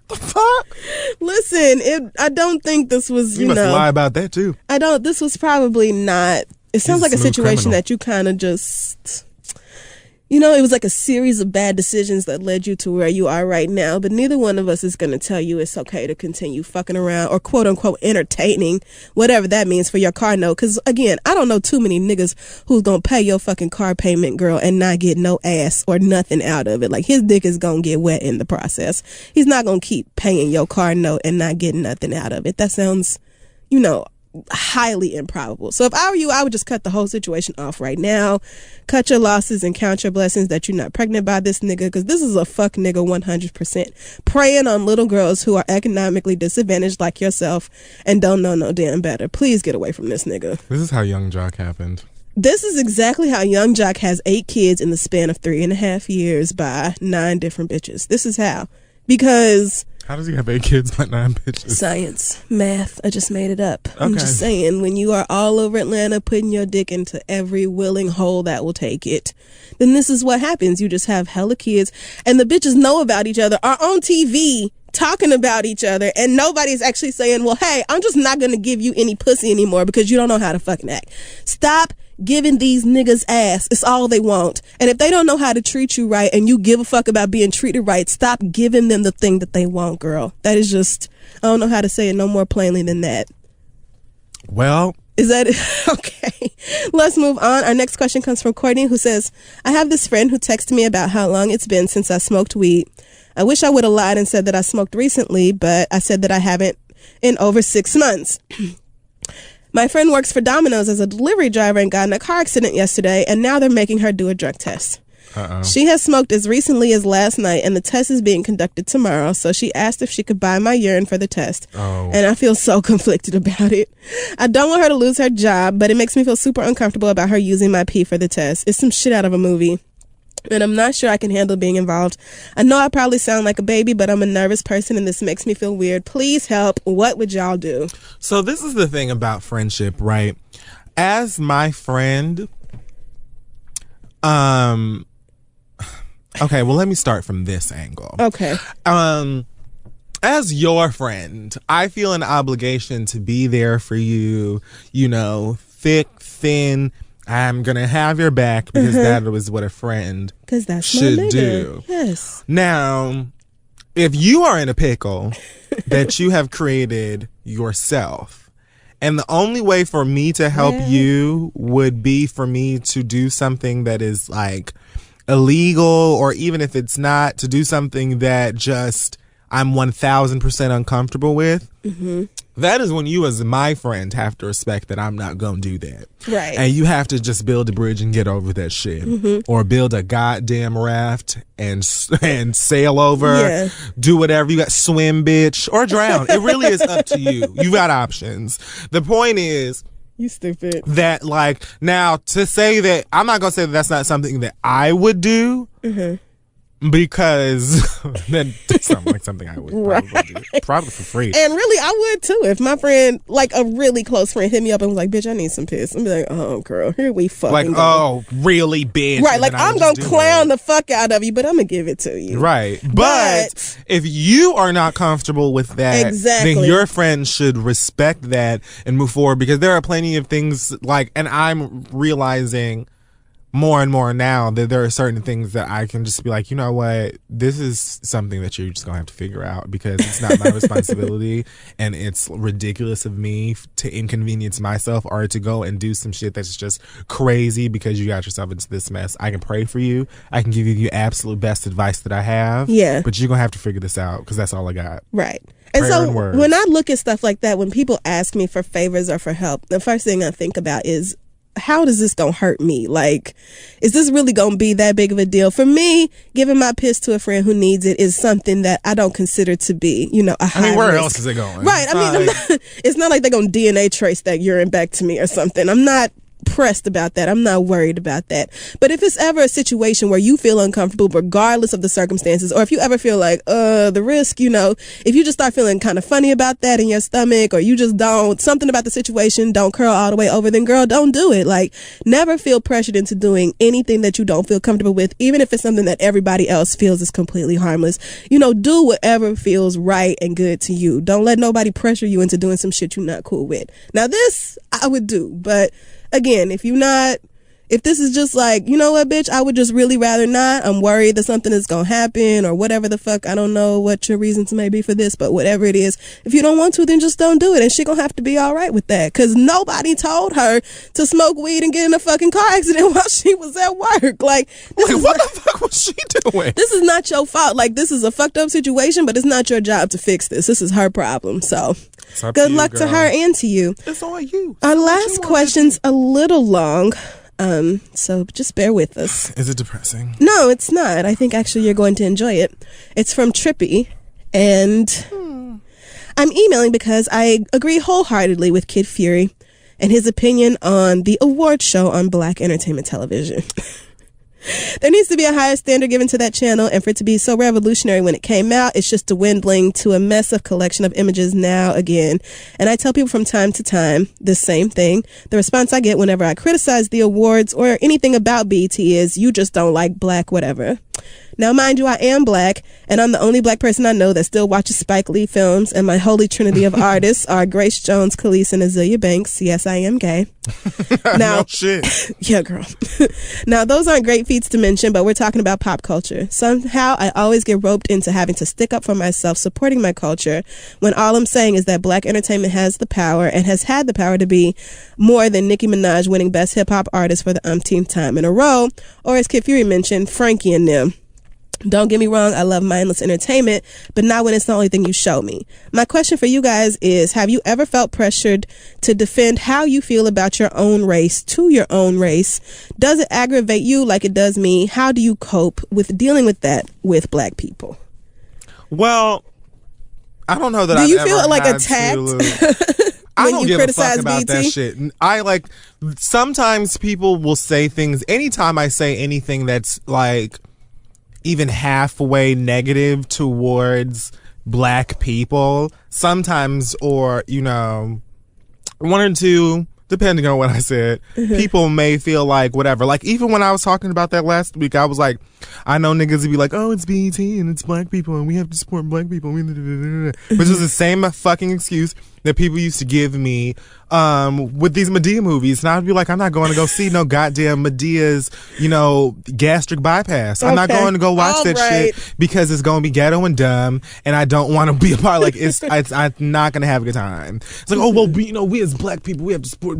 The fuck? Listen, I don't think this was, you must lie about that too. This was probably not. It sounds like a situation that you kind of just... it was like a series of bad decisions that led you to where you are right now, but neither one of us is going to tell you it's okay to continue fucking around or quote unquote entertaining, whatever that means, for your car note. Because again, I don't know too many niggas who's going to pay your fucking car payment, girl, and not get no ass or nothing out of it. Like, his dick is going to get wet in the process. He's not going to keep paying your car note and not getting nothing out of it. That sounds, highly improbable. So if I were you, I would just cut the whole situation off right now. Cut your losses and count your blessings that you're not pregnant by this nigga, because this is a fuck nigga 100%. Preying on little girls who are economically disadvantaged like yourself and don't know no damn better. Please get away from this nigga. This is how Young Jock happened. This is exactly how Young Jock has 8 kids in the span of 3.5 years by 9 different bitches. This is how. Because... How does he have 8 kids by 9 bitches? Science. Math. I just made it up. Okay. I'm just saying, when you are all over Atlanta putting your dick into every willing hole that will take it, then this is what happens. You just have hella kids, and the bitches know about each other, are on TV talking about each other, and nobody's actually saying, well, hey, I'm just not going to give you any pussy anymore because you don't know how to fucking act. Stop giving these niggas ass. It's all they want. And if they don't know how to treat you right and you give a fuck about being treated right, stop giving them the thing that they want, girl. That is just, I don't know how to say it no more plainly than that. Well, is that it? Okay. Let's move on. Our next question comes from Courtney, who says, I have this friend who texted me about how long it's been since I smoked weed. I wish I would have lied and said that I smoked recently, but I said that I haven't in over 6 months. My friend works for Domino's as a delivery driver and got in a car accident yesterday, and now they're making her do a drug test. She has smoked as recently as last night, and the test is being conducted tomorrow, so she asked if she could buy my urine for the test. And I feel so conflicted about it. I don't want her to lose her job, but it makes me feel super uncomfortable about her using my pee for the test. It's some shit out of a movie. and I'm not sure I can handle being involved. I know I probably sound like a baby, but I'm a nervous person and this makes me feel weird. Please help. What would y'all do? So this is the thing about friendship, right? As my friend, okay, well, let me start from this angle. Okay. As your friend, I feel an obligation to be there for you, you know, thick, thin. I'm going to have your back because that is what a friend should do. Yes. Now, if you are in a pickle that you have created yourself, and the only way for me to help you would be for me to do something that is like illegal, or even if it's not, to do something that just I'm 1,000% uncomfortable with, that is when you as my friend have to respect that I'm not going to do that. Right. And you have to just build a bridge and get over that shit. Or build a goddamn raft and sail over. Do whatever. You got swim, bitch, or drown. It really is up to you. You got options. The point is, you stupid. That, like, now to say that, I'm not going to say that that's not something that I would do. Because that sounds like something I would probably do. Probably for free. And really, I would too. If my friend, like a really close friend, hit me up and was like, bitch, I need some piss. I'm be like, oh, girl, here we fucking like, go. Oh, really, bitch? Right, like, I'm going to clown the fuck out of you, but I'm going to give it to you. Right. But if you are not comfortable with that, then your friend should respect that and move forward, because there are plenty of things, like, and I'm realizing more and more now that there are certain things that I can just be like, you know what, this is something that you're just gonna have to figure out, because it's not my responsibility, and it's ridiculous of me to inconvenience myself or to go and do some shit that's just crazy because you got yourself into this mess. I can pray for you. I can give you the absolute best advice that I have. Yeah. But you're gonna have to figure this out, because that's all I got. Right. And so when I look at stuff like that, when people ask me for favors or for help, the first thing I think about is, how does this gonna hurt me? Like, is this really gonna be that big of a deal? For me, giving my piss to a friend who needs it is something that I don't consider to be, you know, a high risk. Where else is it going? Right. It's not like they're gonna DNA trace that urine back to me or something. I'm not pressed about that. I'm not worried about that. But if it's ever a situation where you feel uncomfortable regardless of the circumstances, or if you ever feel like the risk, you know, if you just start feeling kind of funny about that in your stomach, or you just don't, something about the situation don't curl all the way over, then girl, don't do it. Like, never feel pressured into doing anything that you don't feel comfortable with, even if it's something that everybody else feels is completely harmless. You know, do whatever feels right and good to you. Don't let nobody pressure you into doing some shit you're not cool with. Now this I would do, but again, if this is just like, you know what, bitch, I would just really rather not. I'm worried that something is going to happen or whatever the fuck. I don't know what your reasons may be for this, but whatever it is, if you don't want to, then just don't do it. And she going to have to be all right with that, because nobody told her to smoke weed and get in a fucking car accident while she was at work. Like, what the fuck was she doing? This is not your fault. Like, this is a fucked up situation, but it's not your job to fix this. This is her problem. So good luck to her and to you. It's on you. Our last question's a little long. So just bear with us. Is it depressing? No, it's not. I think actually you're going to enjoy it. It's from Trippy, and I'm emailing because I agree wholeheartedly with Kid Fury and his opinion on the award show on Black entertainment television. There needs to be a higher standard given to that channel, and for it to be so revolutionary when it came out, it's just dwindling to a mess of collection of images now again. And I tell people from time to time the same thing. The response I get whenever I criticize the awards or anything about BET is, you just don't like Black whatever. Now, mind you, I am Black, and I'm the only Black person I know that still watches Spike Lee films, and my holy trinity of artists are Grace Jones, Khalees, and Azealia Banks. Yes, I am gay. Now, no shit. Yeah, girl. Now, those aren't great feats to mention, but we're talking about pop culture. Somehow, I always get roped into having to stick up for myself, supporting my culture, when all I'm saying is that Black entertainment has the power and has had the power to be more than Nicki Minaj winning Best Hip Hop Artist for the umpteenth time in a row, or as Kid Fury mentioned, Frankie and them. Don't get me wrong, I love mindless entertainment, but not when it's the only thing you show me. My question for you guys is, have you ever felt pressured to defend how you feel about your own race to your own race? Does it aggravate you like it does me? How do you cope with dealing with that with Black people? Well, I don't know that do I've you ever feel like had attacked? I don't give a fuck criticize about that BET? shit. I like, sometimes people will say things, anytime I say anything that's like even halfway negative towards black people, sometimes, or, you know, one or two, depending on what I said, people may feel like whatever. Like, even when I was talking about that last week, I was like, I know niggas would be like, oh, it's BET and it's black people and we have to support black people. Which is the same fucking excuse that people used to give me with these Medea movies. And I'd be like, I'm not going to go see no goddamn Medea's, you know, gastric bypass. I'm not going to go watch that shit because it's going to be ghetto and dumb and I don't want to be a part. Like, I'm not going to have a good time. It's like, oh, well, we as black people, we have to support,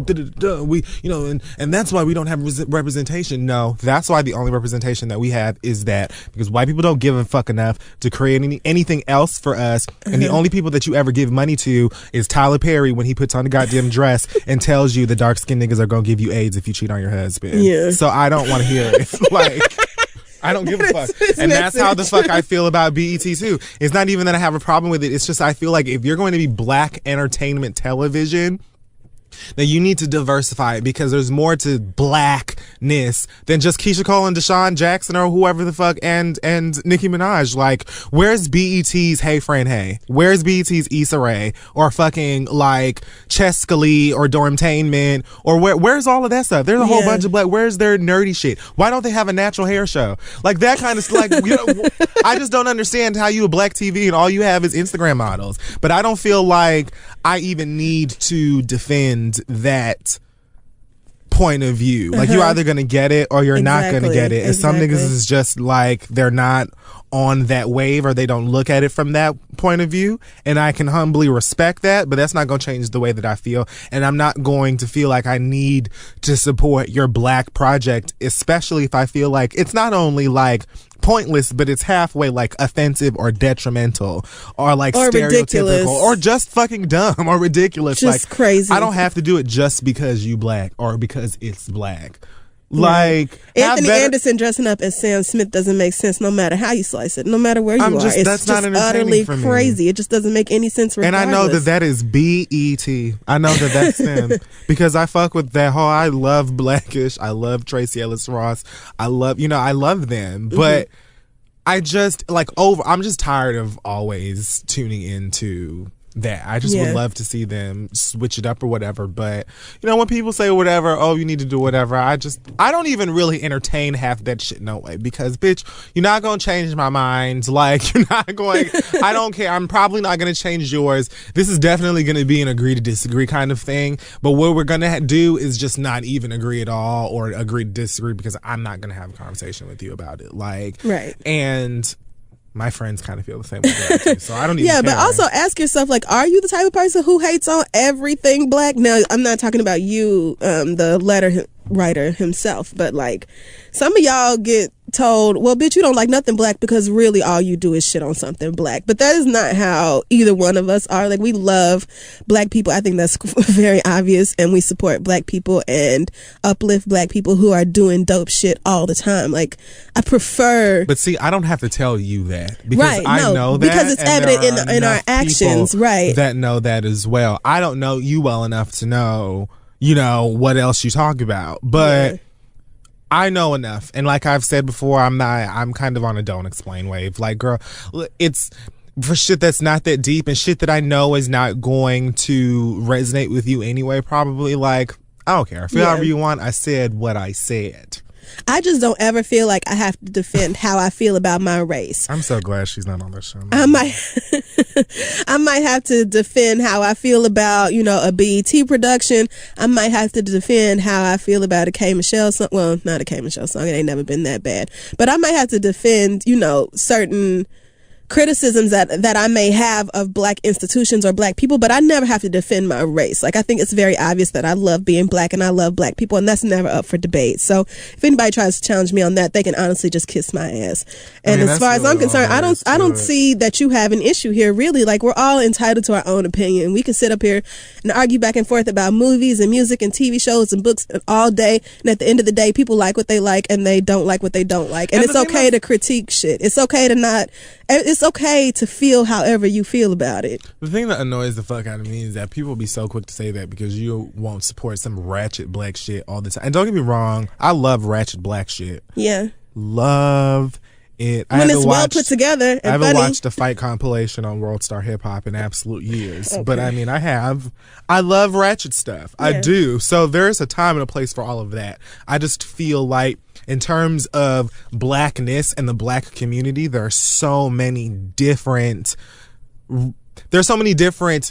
we, you know, and that's why we don't have representation. No, that's why the only representation that we have is that, because white people don't give a fuck enough to create anything else for us. And the only people that you ever give money to is Tyler Perry when he puts on the goddamn dress and tells you the dark skinned niggas are gonna give you AIDS if you cheat on your husband. Yeah. So I don't want to hear it. Like, I don't give a fuck. And that's how the fuck I feel about BET too. It's not even that I have a problem with it. It's just I feel like if you're going to be black entertainment television, then you need to diversify it, because there's more to blackness than just Keisha Cole and Deshaun Jackson or whoever the fuck and Nicki Minaj. Like, where's BET's Hey Friend Hey? Where's BET's Issa Rae or fucking like Cheska Lee or Dormtainment or where's all of that stuff? There's a whole bunch of black. Where's their nerdy shit? Why don't they have a natural hair show? Like that kind of like, you know, I just don't understand how you a black TV and all you have is Instagram models. But I don't feel like I even need to defend that point of view. Like, you're either gonna get it or you're not gonna get it. And some niggas is just like, they're not on that wave or they don't look at it from that point of view, and I can humbly respect that, but that's not gonna change the way that I feel. And I'm not going to feel like I need to support your black project, especially if I feel like it's not only like pointless, but it's halfway like offensive or detrimental or like stereotypical ridiculous. Or just fucking dumb or ridiculous. Just like, crazy. I don't have to do it just because you black or because it's black. Like, Anthony Anderson dressing up as Sam Smith doesn't make sense no matter how you slice it, no matter where you are. It's that's not utterly for me. crazy. It just doesn't make any sense regardless. And I know that is BET. I know that's them because I fuck with that whole, I love Blackish. I love Tracy Ellis Ross. I love them. But I just I'm just tired of always tuning into that. I just would love to see them switch it up or whatever. But, you know, when people say whatever, oh, you need to do whatever, I don't even really entertain half that shit no way, because bitch, you're not going to change my mind. Like, you're not going, I don't care. I'm probably not going to change yours. This is definitely going to be an agree to disagree kind of thing. But what we're going to do is just not even agree at all or agree to disagree, because I'm not going to have a conversation with you about it. Like, right. And my friends kind of feel the same way I do, so I don't even care. But also ask yourself, like, are you the type of person who hates on everything black? Now, I'm not talking about you, the letter writer himself, but like, some of y'all get told, well, bitch, you don't like nothing black because really all you do is shit on something black. But that is not how either one of us are. Like, we love black people. I think that's very obvious, and we support black people and uplift black people who are doing dope shit all the time. Like, I prefer. But see, I don't have to tell you that, because I know that, because it's evident in our actions, right? That know that as well. I don't know you well enough to know, you know, what else you talk about, but. Yeah. I know enough, and like I've said before, I'm kind of on a don't explain wave. Like, girl, it's for shit that's not that deep and shit that I know is not going to resonate with you anyway, probably. Like, I don't care. Feel however you want. I said what I said. I just don't ever feel like I have to defend how I feel about my race. I'm so glad she's not on this show. I might have to defend how I feel about, you know, a BET production. I might have to defend how I feel about a K Michelle song. Well, not a K Michelle song. It ain't never been that bad. But I might have to defend, you know, certain criticisms that I may have of black institutions or black people, but I never have to defend my race. Like, I think it's very obvious that I love being black and I love black people, and that's never up for debate. So if anybody tries to challenge me on that, they can honestly just kiss my ass. And as far as I'm concerned, I don't see that you have an issue here, really. Like, we're all entitled to our own opinion. We can sit up here and argue back and forth about movies and music and TV shows and books all day, and at the end of the day, people like what they like and they don't like what they don't like. And it's okay to critique shit. It's okay to not. It's it's okay to feel however you feel about it. The thing that annoys the fuck out of me is that people be so quick to say that because you won't support some ratchet black shit all the time. And don't get me wrong, I love ratchet black shit. Yeah. Love it. When it's well put together and I haven't funny. watched a fight compilation on World Star Hip Hop in absolute years. Okay. But I mean, I love ratchet stuff. Yeah. I do. So there's a time and a place for all of that. I just feel like in terms of blackness and the black community, there are so many different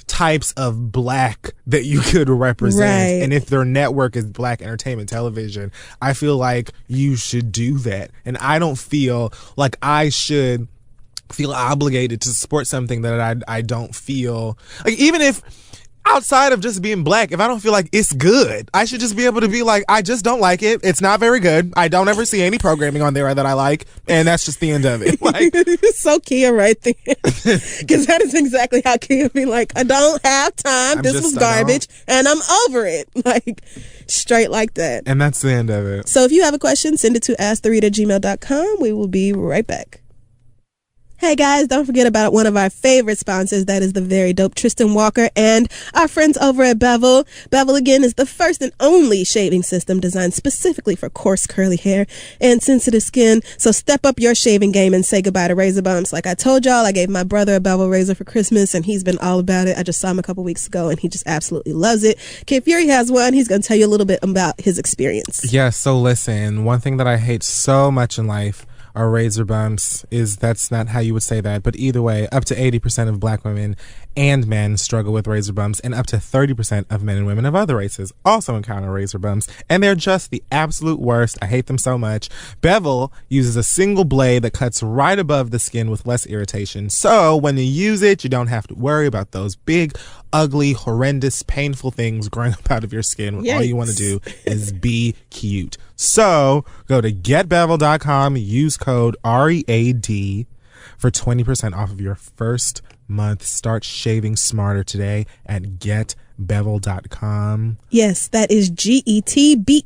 types of black that you could represent. Right. And if their network is Black Entertainment Television, I feel like you should do that. And I don't feel like I should feel obligated to support something that I don't feel like, even if outside of just being black, if I don't feel like it's good, I should just be able to be like, I just don't like it. It's not very good. I don't ever see any programming on there that I like. And that's just the end of it. Like, so Kia right there. Because that is exactly how Kia be like, I don't have time. This was garbage. And I'm over it. Like, straight like that. And that's the end of it. So if you have a question, send it to asktheread@gmail.com. We will be right back. Hey guys, don't forget about one of our favorite sponsors, that is the very dope Tristan Walker and our friends over at Bevel. Bevel, again, is the first and only shaving system designed specifically for coarse, curly hair and sensitive skin. So step up your shaving game and say goodbye to razor bumps. Like I told y'all, I gave my brother a Bevel razor for Christmas and he's been all about it. I just saw him a couple weeks ago and he just absolutely loves it. Kid Fury has one. He's going to tell you a little bit about his experience. Yeah, so listen, one thing that I hate so much in life are razor bumps. That's not how you would say that, but either way, up to 80% of black women and men struggle with razor bumps, and up to 30% of men and women of other races also encounter razor bumps, and they're just the absolute worst. I hate them so much. Bevel uses a single blade that cuts right above the skin with less irritation, so when you use it, you don't have to worry about those big, ugly, horrendous, painful things growing up out of your skin. Yikes. All you want to do is be cute. So go to getbevel.com, use code READ for 20% off of your first month. Start shaving smarter today at getbevel.com. Yes, that is GETBEVEL.com.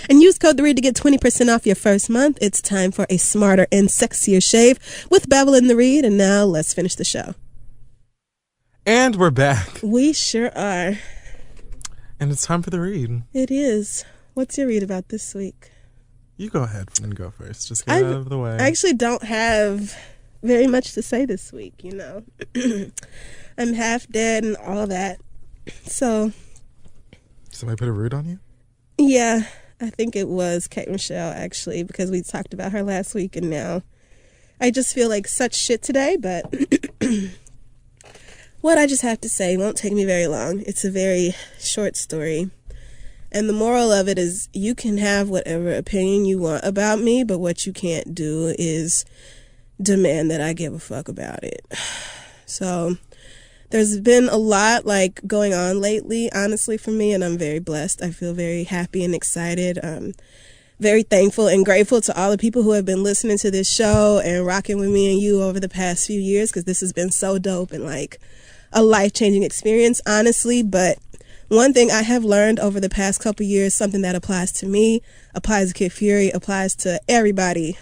And use code READ to get 20% off your first month. It's time for a smarter and sexier shave with Bevel and the Read. And now let's finish the show. And we're back. We sure are. And it's time for the read. It is. What's your read about this week? You go ahead and go first. Just get it out of the way. I actually don't have very much to say this week, you know. I'm half dead and all that. So. Somebody put a root on you? Yeah, I think it was Kate Michelle, actually, because we talked about her last week, and now I just feel like such shit today, but what I just have to say won't take me very long. It's a very short story. And the moral of it is you can have whatever opinion you want about me, but what you can't do is demand that I give a fuck about it. So there's been a lot going on lately, honestly, for me, and I'm very blessed. I feel very happy and excited. Very thankful and grateful to all the people who have been listening to this show and rocking with me and you over the past few years, because this has been so dope and a life-changing experience, honestly. But one thing I have learned over the past couple years, something that applies to me, applies to Kid Fury, applies to everybody,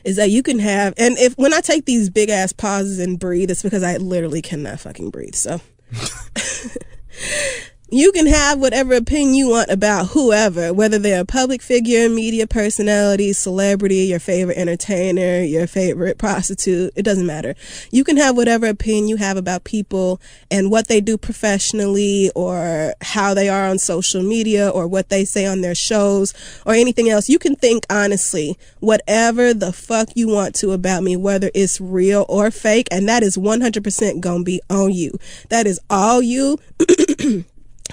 is that you can have, and when I take these big ass pauses and breathe, it's because I literally cannot fucking breathe. So you can have whatever opinion you want about whoever, whether they're a public figure, media personality, celebrity, your favorite entertainer, your favorite prostitute. It doesn't matter. You can have whatever opinion you have about people and what they do professionally, or how they are on social media, or what they say on their shows, or anything else. You can think honestly whatever the fuck you want to about me, whether it's real or fake, and that is 100% gonna be on you. That is all you.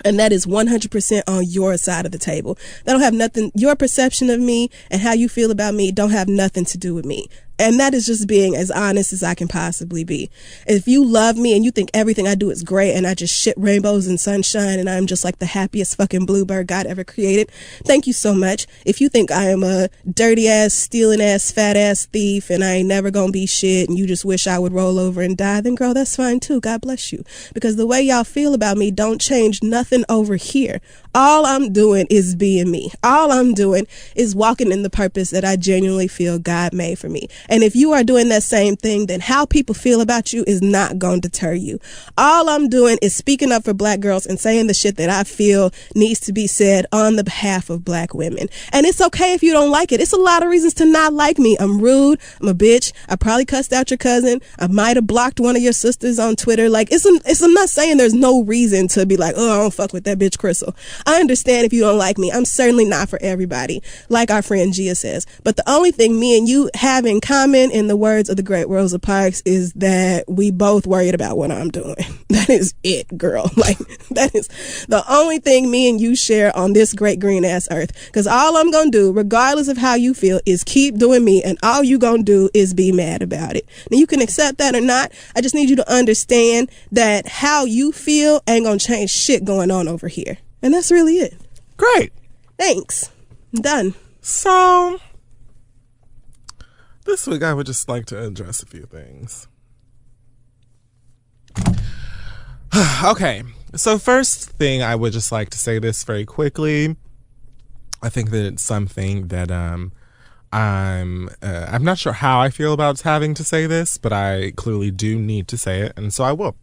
And that is 100% on your side of the table. That don't have nothing, your perception of me and how you feel about me don't have nothing to do with me. And that is just being as honest as I can possibly be. If you love me and you think everything I do is great and I just shit rainbows and sunshine and I'm just like the happiest fucking bluebird God ever created, thank you so much. If you think I am a dirty ass, stealing ass, fat ass thief and I ain't never gonna be shit and you just wish I would roll over and die, then girl, that's fine too. God bless you. Because the way y'all feel about me don't change nothing over here. All I'm doing is being me. All I'm doing is walking in the purpose that I genuinely feel God made for me. And if you are doing that same thing, then how people feel about you is not going to deter you. All I'm doing is speaking up for Black girls and saying the shit that I feel needs to be said on the behalf of Black women. And it's okay if you don't like it. It's a lot of reasons to not like me. I'm rude. I'm a bitch. I probably cussed out your cousin. I might have blocked one of your sisters on Twitter. Like, I'm not saying there's no reason to be like, oh, I don't fuck with that bitch Crystal. I understand if you don't like me. I'm certainly not for everybody, like our friend Gia says. But the only thing me and you have in common, in the words of the great Rosa Parks, is that we both worried about what I'm doing. That is it, girl. Like, that is the only thing me and you share on this great green ass earth. Because all I'm going to do, regardless of how you feel, is keep doing me. And all you going to do is be mad about it. Now, you can accept that or not. I just need you to understand that how you feel ain't going to change shit going on over here. And that's really it. Great. Thanks. I'm done. So, this week I would just like to address a few things. Okay. So, first thing, I would just like to say this very quickly. I think that it's something that I'm not sure how I feel about having to say this, but I clearly do need to say it, and so I will.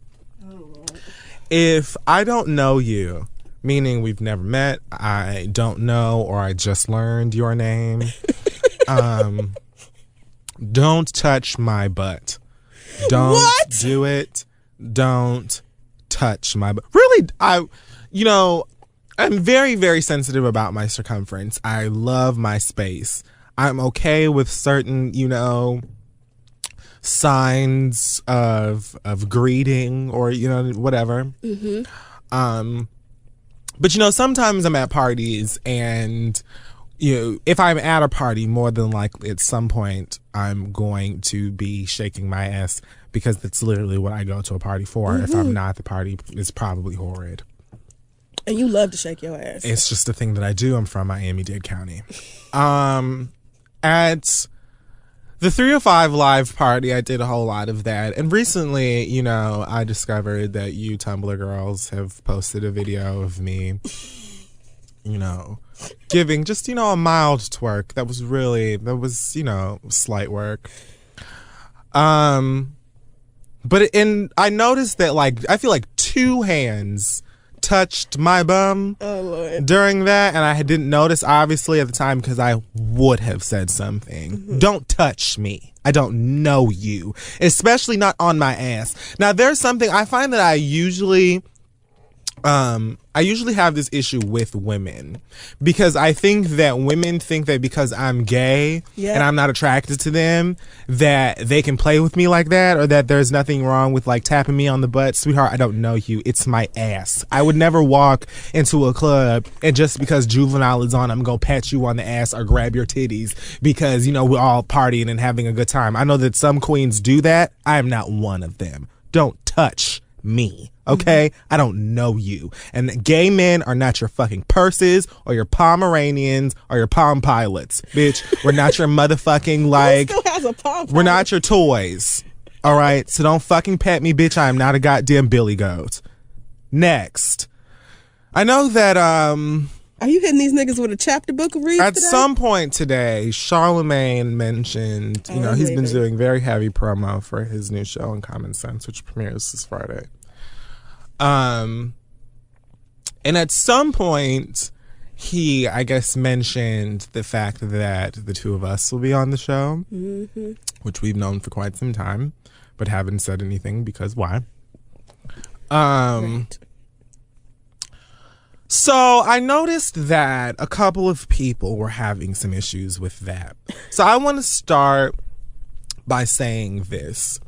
If I don't know you, meaning we've never met, I don't know, or I just learned your name, don't touch my butt. Don't do it. Don't touch my butt. Really, I'm very, very sensitive about my circumference. I love my space. I'm okay with certain, signs of greeting or, whatever. Mm-hmm. But, sometimes I'm at parties and, if I'm at a party, more than likely at some point I'm going to be shaking my ass because that's literally what I go to a party for. Mm-hmm. If I'm not, the party is probably horrid. And you love to shake your ass. It's just a thing that I do. I'm from Miami-Dade County. At the 305 Live party, I did a whole lot of that. And recently, I discovered that you Tumblr girls have posted a video of me, giving just, a mild twerk. That was slight work. But I noticed that, I feel like 2 hands touched my bum during that, and I didn't notice obviously at the time because I would have said something. Mm-hmm. Don't touch me. I don't know you, especially not on my ass. Now, there's something I find that I usually have this issue with women because I think that women think that because I'm gay and I'm not attracted to them that they can play with me like that, or that there's nothing wrong with tapping me on the butt. Sweetheart, I don't know you. It's my ass. I would never walk into a club and just because Juvenile is on, I'm going to pat you on the ass or grab your titties because, we're all partying and having a good time. I know that some queens do that. I am not one of them. Don't touch me. Okay? Mm-hmm. I don't know you. And gay men are not your fucking purses or your Pomeranians or your Palm Pilots. Bitch, we're not your motherfucking still has a Palm Pilot. We're not your toys. All right? So don't fucking pet me, bitch. I am not a goddamn billy goat. Next. I know that Are you hitting these niggas with a chapter book of reads at today? some point today, Charlemagne mentioned, he's been doing very heavy promo for his new show on Common Sense, which premieres this Friday. And at some point, he, I guess, mentioned the fact that the 2 of us will be on the show, mm-hmm. which we've known for quite some time, but haven't said anything because why? Right. So I noticed that a couple of people were having some issues with that. So I want to start by saying this.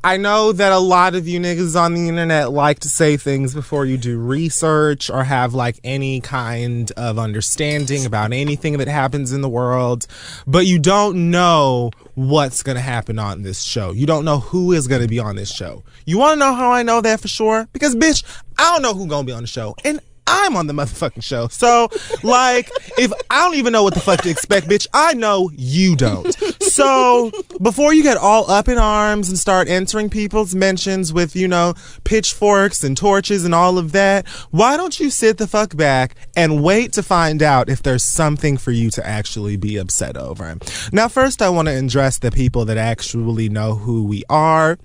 I know that a lot of you niggas on the internet like to say things before you do research or have any kind of understanding about anything that happens in the world, but you don't know what's going to happen on this show. You don't know who is going to be on this show. You want to know how I know that for sure? Because, bitch, I don't know who's going to be on the show. And I'm on the motherfucking show. So, like, if I don't even know what the fuck to expect, bitch, I know you don't. So, before you get all up in arms and start entering people's mentions with, you know, pitchforks and torches and all of that, why don't you sit the fuck back and wait to find out if there's something for you to actually be upset over? Now, first, I want to address the people that actually know who we are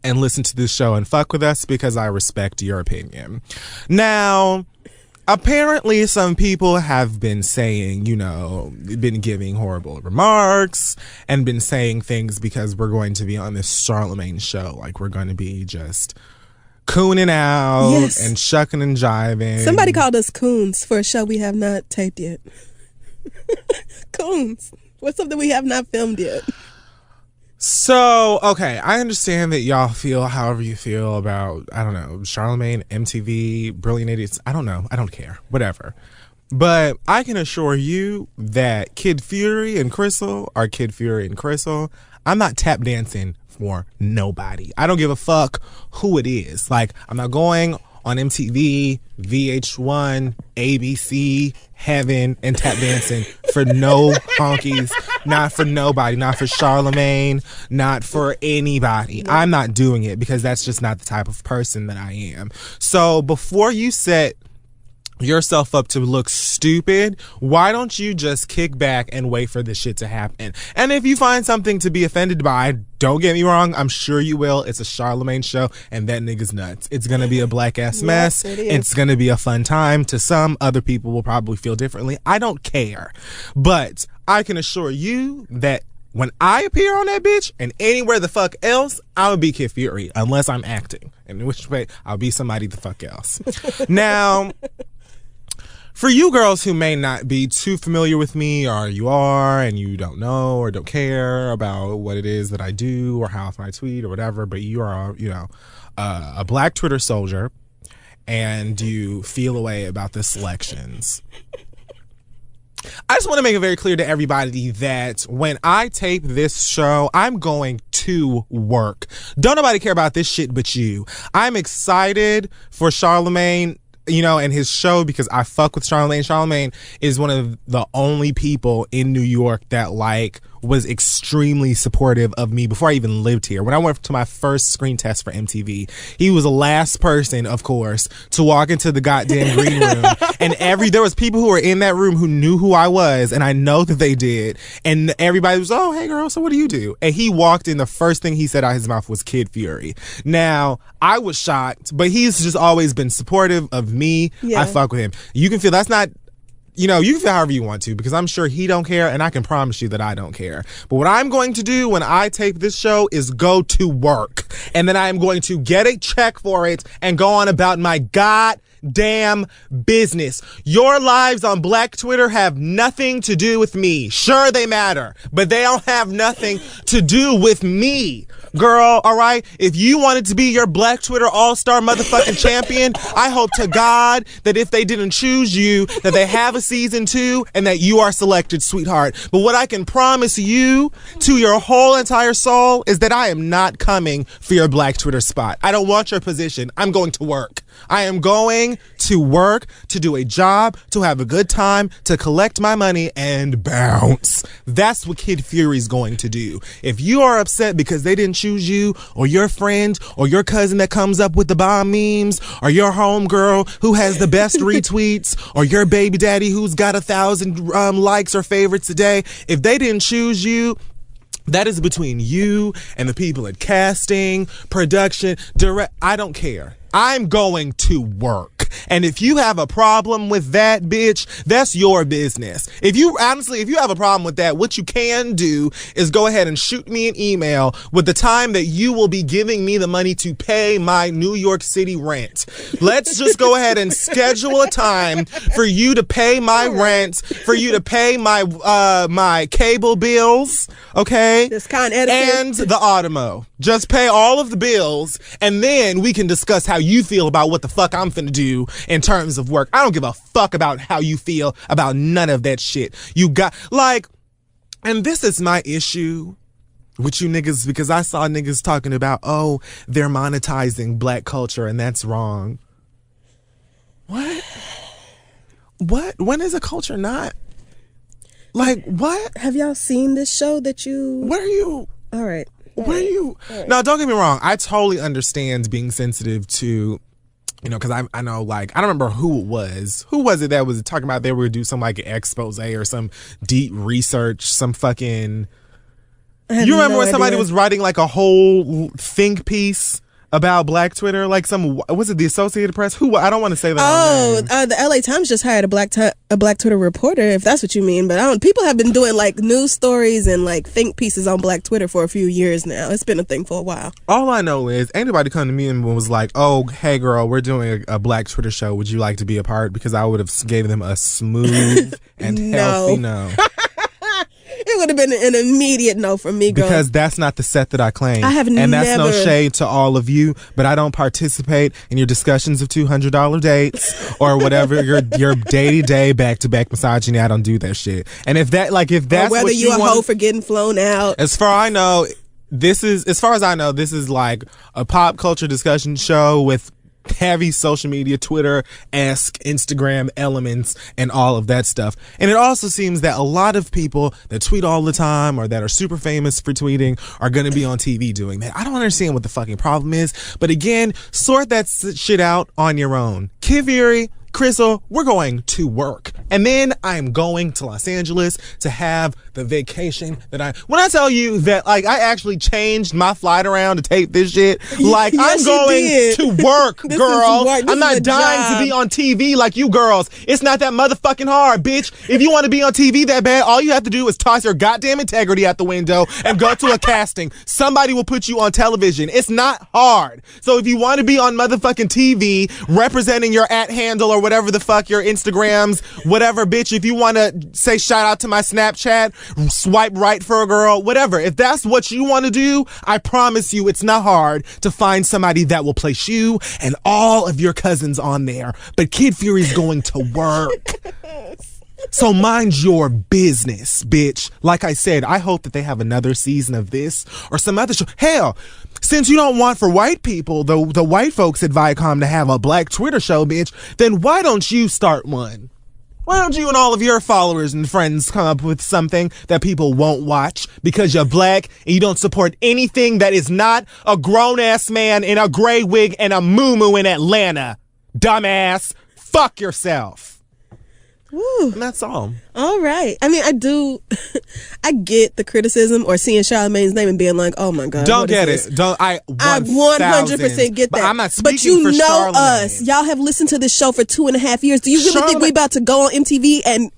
and listen to this show and fuck with us, because I respect your opinion. Now, apparently some people have been saying, you know, been giving horrible remarks and been saying things because we're going to be on this Charlemagne show. Like, we're going to be just cooning out and shucking and jiving. Somebody called us coons for a show we have not taped yet. Coons. What's something we have not filmed yet? So, okay, I understand that y'all feel however you feel about, I don't know, Charlemagne, MTV, Brilliant Idiots. I don't know. I don't care. Whatever. But I can assure you that Kid Fury and Crystal are Kid Fury and Crystal. I'm not tap dancing for nobody. I don't give a fuck who it is. Like, I'm not going on MTV, VH1, ABC, Heaven, and tap dancing for no honkies, not for nobody, not for Charlemagne, not for anybody. I'm not doing it because that's just not the type of person that I am. So before you set yourself up to look stupid, why don't you just kick back and wait for this shit to happen? And if you find something to be offended by, don't get me wrong, I'm sure you will. It's a Charlemagne show and that nigga's nuts. It's gonna be a black ass mess. It's gonna be a fun time. To some, other people will probably feel differently. I don't care. But I can assure you that when I appear on that bitch and anywhere the fuck else, I would be Kid Fury, unless I'm acting, in which way I'll be somebody the fuck else. Now, for you girls who may not be too familiar with me, or you are and you don't know or don't care about what it is that I do or how often I tweet or whatever, but you are, you know, a black Twitter soldier and you feel a way about the selections. I just want to make it very clear to everybody that when I tape this show, I'm going to work. Don't nobody care about this shit but you. I'm excited for Charlemagne, you know, and his show, because I fuck with Charlemagne. Charlemagne is one of the only people in New York that, like, was extremely supportive of me before I even lived here. When I went to my first screen test for MTV, he was the last person, of course, to walk into the goddamn green room. And there was people who were in that room who knew who I was, and I know that they did. And everybody was, oh, hey girl, so what do you do? And he walked in, the first thing he said out his mouth was Kid Fury. Now, I was shocked, but he's just always been supportive of me. I fuck with him. You can feel that's not, you know, you can feel however you want to, because I'm sure he don't care, and I can promise you that I don't care. But what I'm going to do when I tape this show is go to work, and then I am going to get a check for it and go on about my goddamn business. Your lives on Black Twitter have nothing to do with me. Sure, they matter, but they don't have nothing to do with me. Girl, all right? If you wanted to be your Black Twitter all-star motherfucking champion, I hope to God that if they didn't choose you, that they have a season 2 and that you are selected, sweetheart. But what I can promise you to your whole entire soul is that I am not coming for your Black Twitter spot. I don't want your position. I'm going to work. I am going to work, to do a job, to have a good time, to collect my money and bounce. That's what Kid Fury's going to do. If you are upset because they didn't choose you, or your friend, or your cousin that comes up with the bomb memes, or your homegirl who has the best retweets, or your baby daddy who's got 1,000 likes or favorites a day, if they didn't choose you, that is between you and the people at casting, production, direct. I don't care. I'm going to work. And if you have a problem with that, bitch, that's your business. If you have a problem with that, what you can do is go ahead and shoot me an email with the time that you will be giving me the money to pay my New York City rent. Let's just go ahead and schedule a time for you to pay my rent, for you to pay my my cable bills, okay? This kind of and the Automo. Just pay all of the bills, and then we can discuss how you feel about what the fuck I'm finna do in terms of work. I don't give a fuck about how you feel about none of that shit. You got, like, and this is my issue with you niggas, because I saw niggas talking about, oh, they're monetizing black culture and that's wrong. What? When is a culture not? Like, what? Have y'all seen this show that you... Where are you? All right. Where are you? No, don't get me wrong. I totally understand being sensitive to, because I know, like, I don't remember who it was. Who was it that was talking about they were going to do some, like, an expose or some deep research, some fucking... You remember when somebody was writing, like, a whole think piece about Black Twitter? Like was it the Associated Press? Who? I don't want to say that. The LA Times just hired a Black Twitter reporter, if that's what you mean. But people have been doing like news stories and like think pieces on Black Twitter for a few years now. It's been a thing for a while. All I know is anybody come to me and was like, "Oh, hey girl, we're doing a Black Twitter show. Would you like to be a part?" Because I would have gave them a smooth and healthy no. It would have been an immediate no from me, girl. Because that's not the set that I claim. I have and never... that's no shade to all of you, but I don't participate in your discussions of $200 dates or whatever your day-to-day back-to-back misogyny. I don't do that shit. And if that's or whether what you a hoe for getting flown out. As far as I know, this is like a pop culture discussion show with heavy social media, Twitter-esque, Instagram elements, and all of that stuff. And it also seems that a lot of people that tweet all the time or that are super famous for tweeting are going to be on TV doing that. I don't understand what the fucking problem is. But again, sort that shit out on your own. Kid Fury, Crystal, we're going to work. And then I'm going to Los Angeles to have the vacation that when I tell you that, like, I actually changed my flight around to take this shit, like, yes, I'm going to work, girl. I'm not dying to be on TV like you girls. It's not that motherfucking hard, bitch. If you want to be on TV that bad, all you have to do is toss your goddamn integrity out the window and go to a casting. Somebody will put you on television. It's not hard. So if you want to be on motherfucking TV representing your @ handle or whatever the fuck your Instagrams, whatever, bitch, if you want to say shout out to my Snapchat, swipe right for a girl, whatever, if that's what you want to do, I promise you it's not hard to find somebody that will place you and all of your cousins on there. But Kid Fury's going to work. So mind your business, bitch. Like I said, I hope that they have another season of this or some other show. Hell, since you don't want for white people, the white folks at Viacom to have a Black Twitter show, bitch, then why don't you start one? Why don't you and all of your followers and friends come up with something that people won't watch because you're Black and you don't support anything that is not a grown-ass man in a gray wig and a moo-moo in Atlanta? Dumbass. Fuck yourself. Woo. And that's all. All right. I mean, I get the criticism or seeing Charlemagne's name and being like, oh my God. Don't get it. I 100% get that. But I'm not speaking but you for know Charlemagne. Us. Y'all have listened to this show for 2.5 years. Do you really think we about to go on MTV and...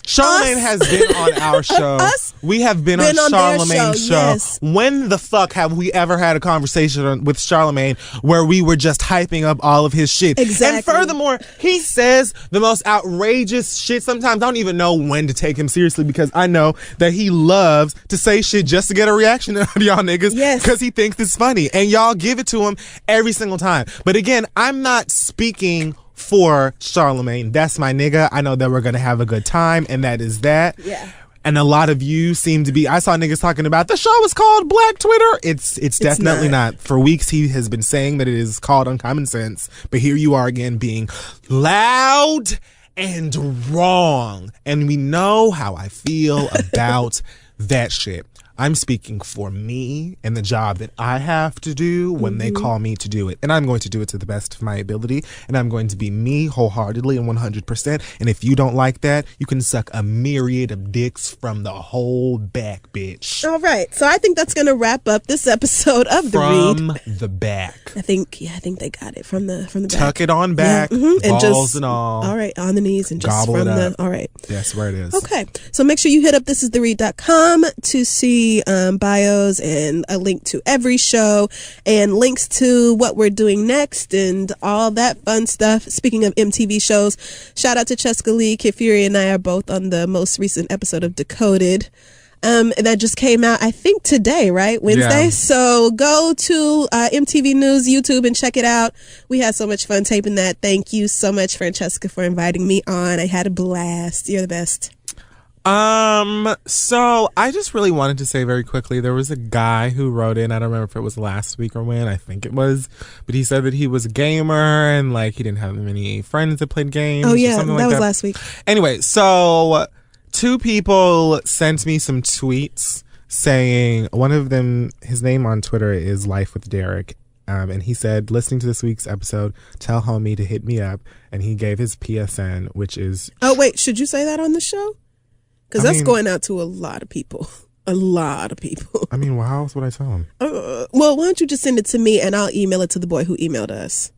Charlemagne has been on our show. We have been on Charlemagne's show. Yes. When the fuck have we ever had a conversation with Charlemagne where we were just hyping up all of his shit? Exactly. And furthermore, he says the most outrageous shit. Sometimes I don't even know when to take him seriously because I know that he loves to say shit just to get a reaction out of y'all niggas. Yes. Because he thinks it's funny. And y'all give it to him every single time. But again, I'm not speaking for Charlemagne. That's my nigga. I know that we're gonna have a good time, and that is that. Yeah. And a lot of you seem to be. I saw niggas talking about the show is called Black Twitter. It's definitely not. For weeks he has been saying that it is called Uncommon Sense, but here you are again being loud and wrong. And we know how I feel about that shit. I'm speaking for me and the job that I have to do when they call me to do it. And I'm going to do it to the best of my ability. And I'm going to be me wholeheartedly and 100%. And if you don't like that, you can suck a myriad of dicks from the whole back, bitch. All right. So I think that's going to wrap up this episode of The Read. From the back. I think they got it from the back. Tuck it on back, balls and all. All right, on the knees and just gobble from it the. up. All right. That's where it is. Okay. So make sure you hit up thisistheread.com to see bios and a link to every show and links to what we're doing next and all that fun stuff. Speaking of MTV shows, shout out to Cheska Lee. Kid Fury and I are both on the most recent episode of Decoded. That just came out, I think today, right? Wednesday. Yeah. So go to MTV News YouTube and check it out. We had so much fun taping that. Thank you so much, Francesca, for inviting me on. I had a blast. You're the best. So I just really wanted to say very quickly, there was a guy who wrote in, I don't remember if it was last week or when, I think it was, but he said that he was a gamer and like he didn't have many friends that played games. Oh yeah, something that like was that. last week. Anyway, so 2 people sent me some tweets saying, one of them, his name on Twitter is Life with Derek. And he said, listening to this week's episode, tell homie to hit me up. And he gave his PSN, which is... Oh, wait, should you say that on the show? Because that's going out to a lot of people. A lot of people. I mean, well, how else would I tell him? Well, why don't you just send it to me and I'll email it to the boy who emailed us.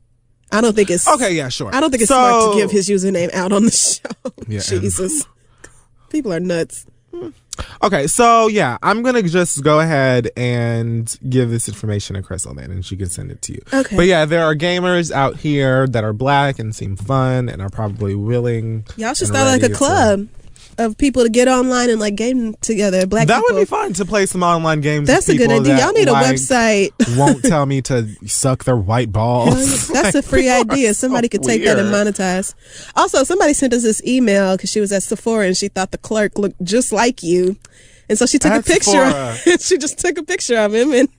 I don't think it's... Okay, yeah, sure. I don't think it's smart to give his username out on the show. Yeah, Jesus. People are nuts. Okay, so yeah, I'm going to just go ahead and give this information to Crystal then, and she can send it to you. Okay. But yeah, there are gamers out here that are black and seem fun and are probably willing. Y'all should start like a club of people to get online and like game together. Black that people. would be fun to play some online games. That's with a good people idea. that, Y'all need a like, website. Won't tell me to suck their white balls. That's a free idea. Somebody could take that and monetize. Also, somebody sent us this email because she was at Sephora and she thought the clerk looked just like you. And so she took a picture. She just took a picture of him and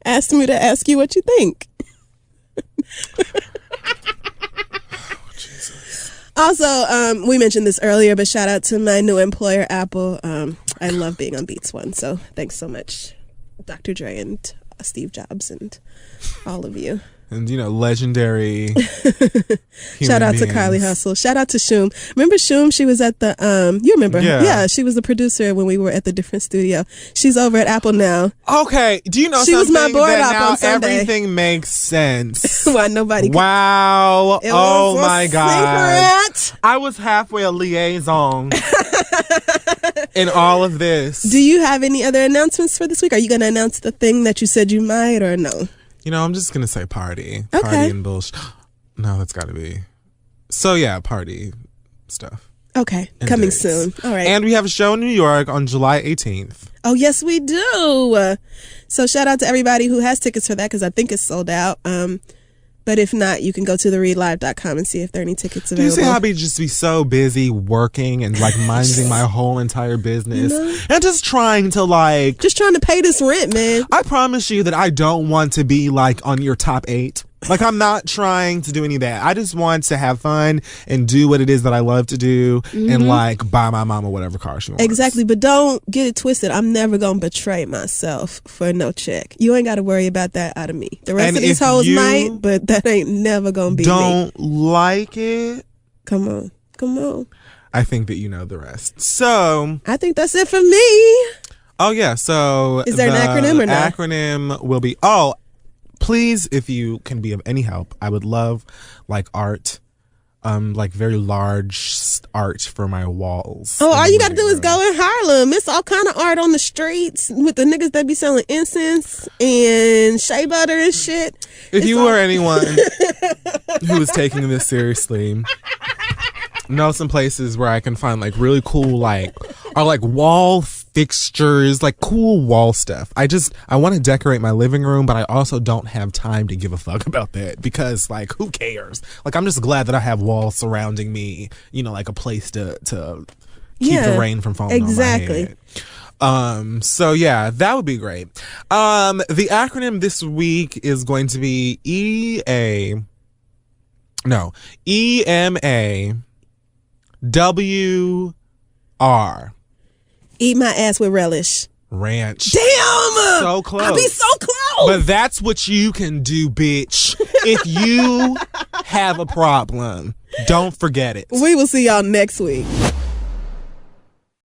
asked me to ask you what you think. Also, we mentioned this earlier, but shout out to my new employer, Apple. I love being on Beats One, so thanks so much, Dr. Dre and Steve Jobs and all of you. And, you know, legendary Shout out beings. to Kylie Hustle. Shout out to Shoom. Remember Shoom? She was at the, you remember? Yeah. She was the producer when we were at the different studio. She's over at Apple now. Okay, do you know She was something my board that op now on Sunday. everything makes sense? Why nobody could. Wow. It Oh was a my God. secret. I was halfway a liaison in all of this. Do you have any other announcements for this week? Are you going to announce the thing that you said you might or no? You know, I'm just going to say party. Okay. Party and bullshit. No, that's got to be. So yeah, party stuff. Okay. And Coming dates. soon. All right. And we have a show in New York on July 18th. Oh, yes, we do. So shout out to everybody who has tickets for that because I think it's sold out. But if not, you can go to thereadlive.com and see if there are any tickets Do available. you see how I just be so busy working and like minding my whole entire business and just trying to like... Just trying to pay this rent, man. I promise you that I don't want to be like on your top 8. Like, I'm not trying to do any of that. I just want to have fun and do what it is that I love to do and like buy my mama whatever car she wants. Exactly, but don't get it twisted. I'm never going to betray myself for no check. You ain't got to worry about that out of me. The rest And of these if hoes you might, but that ain't never going to be me. Don't like it. Come on. Come on. I think that you know the rest. So, I think that's it for me. oh yeah, so Is there an acronym or not? Acronym will be, please, if you can be of any help, I would love like art, like very large art for my walls. Oh, in all the you got to do living is go in Harlem. It's all kind of art on the streets with the niggas that be selling incense and shea butter and shit. If you are anyone who is taking this seriously, know some places where I can find like really cool like wall fixtures, like cool wall stuff. I want to decorate my living room, but I also don't have time to give a fuck about that because like who cares? Like I'm just glad that I have walls surrounding me, you know, like a place to keep the rain from falling on my head. So yeah, that would be great. The acronym this week is going to be EMAWR. Eat my ass with relish. Ranch. Damn! So close. I be so close. But that's what you can do, bitch. If you have a problem, don't forget it. We will see y'all next week.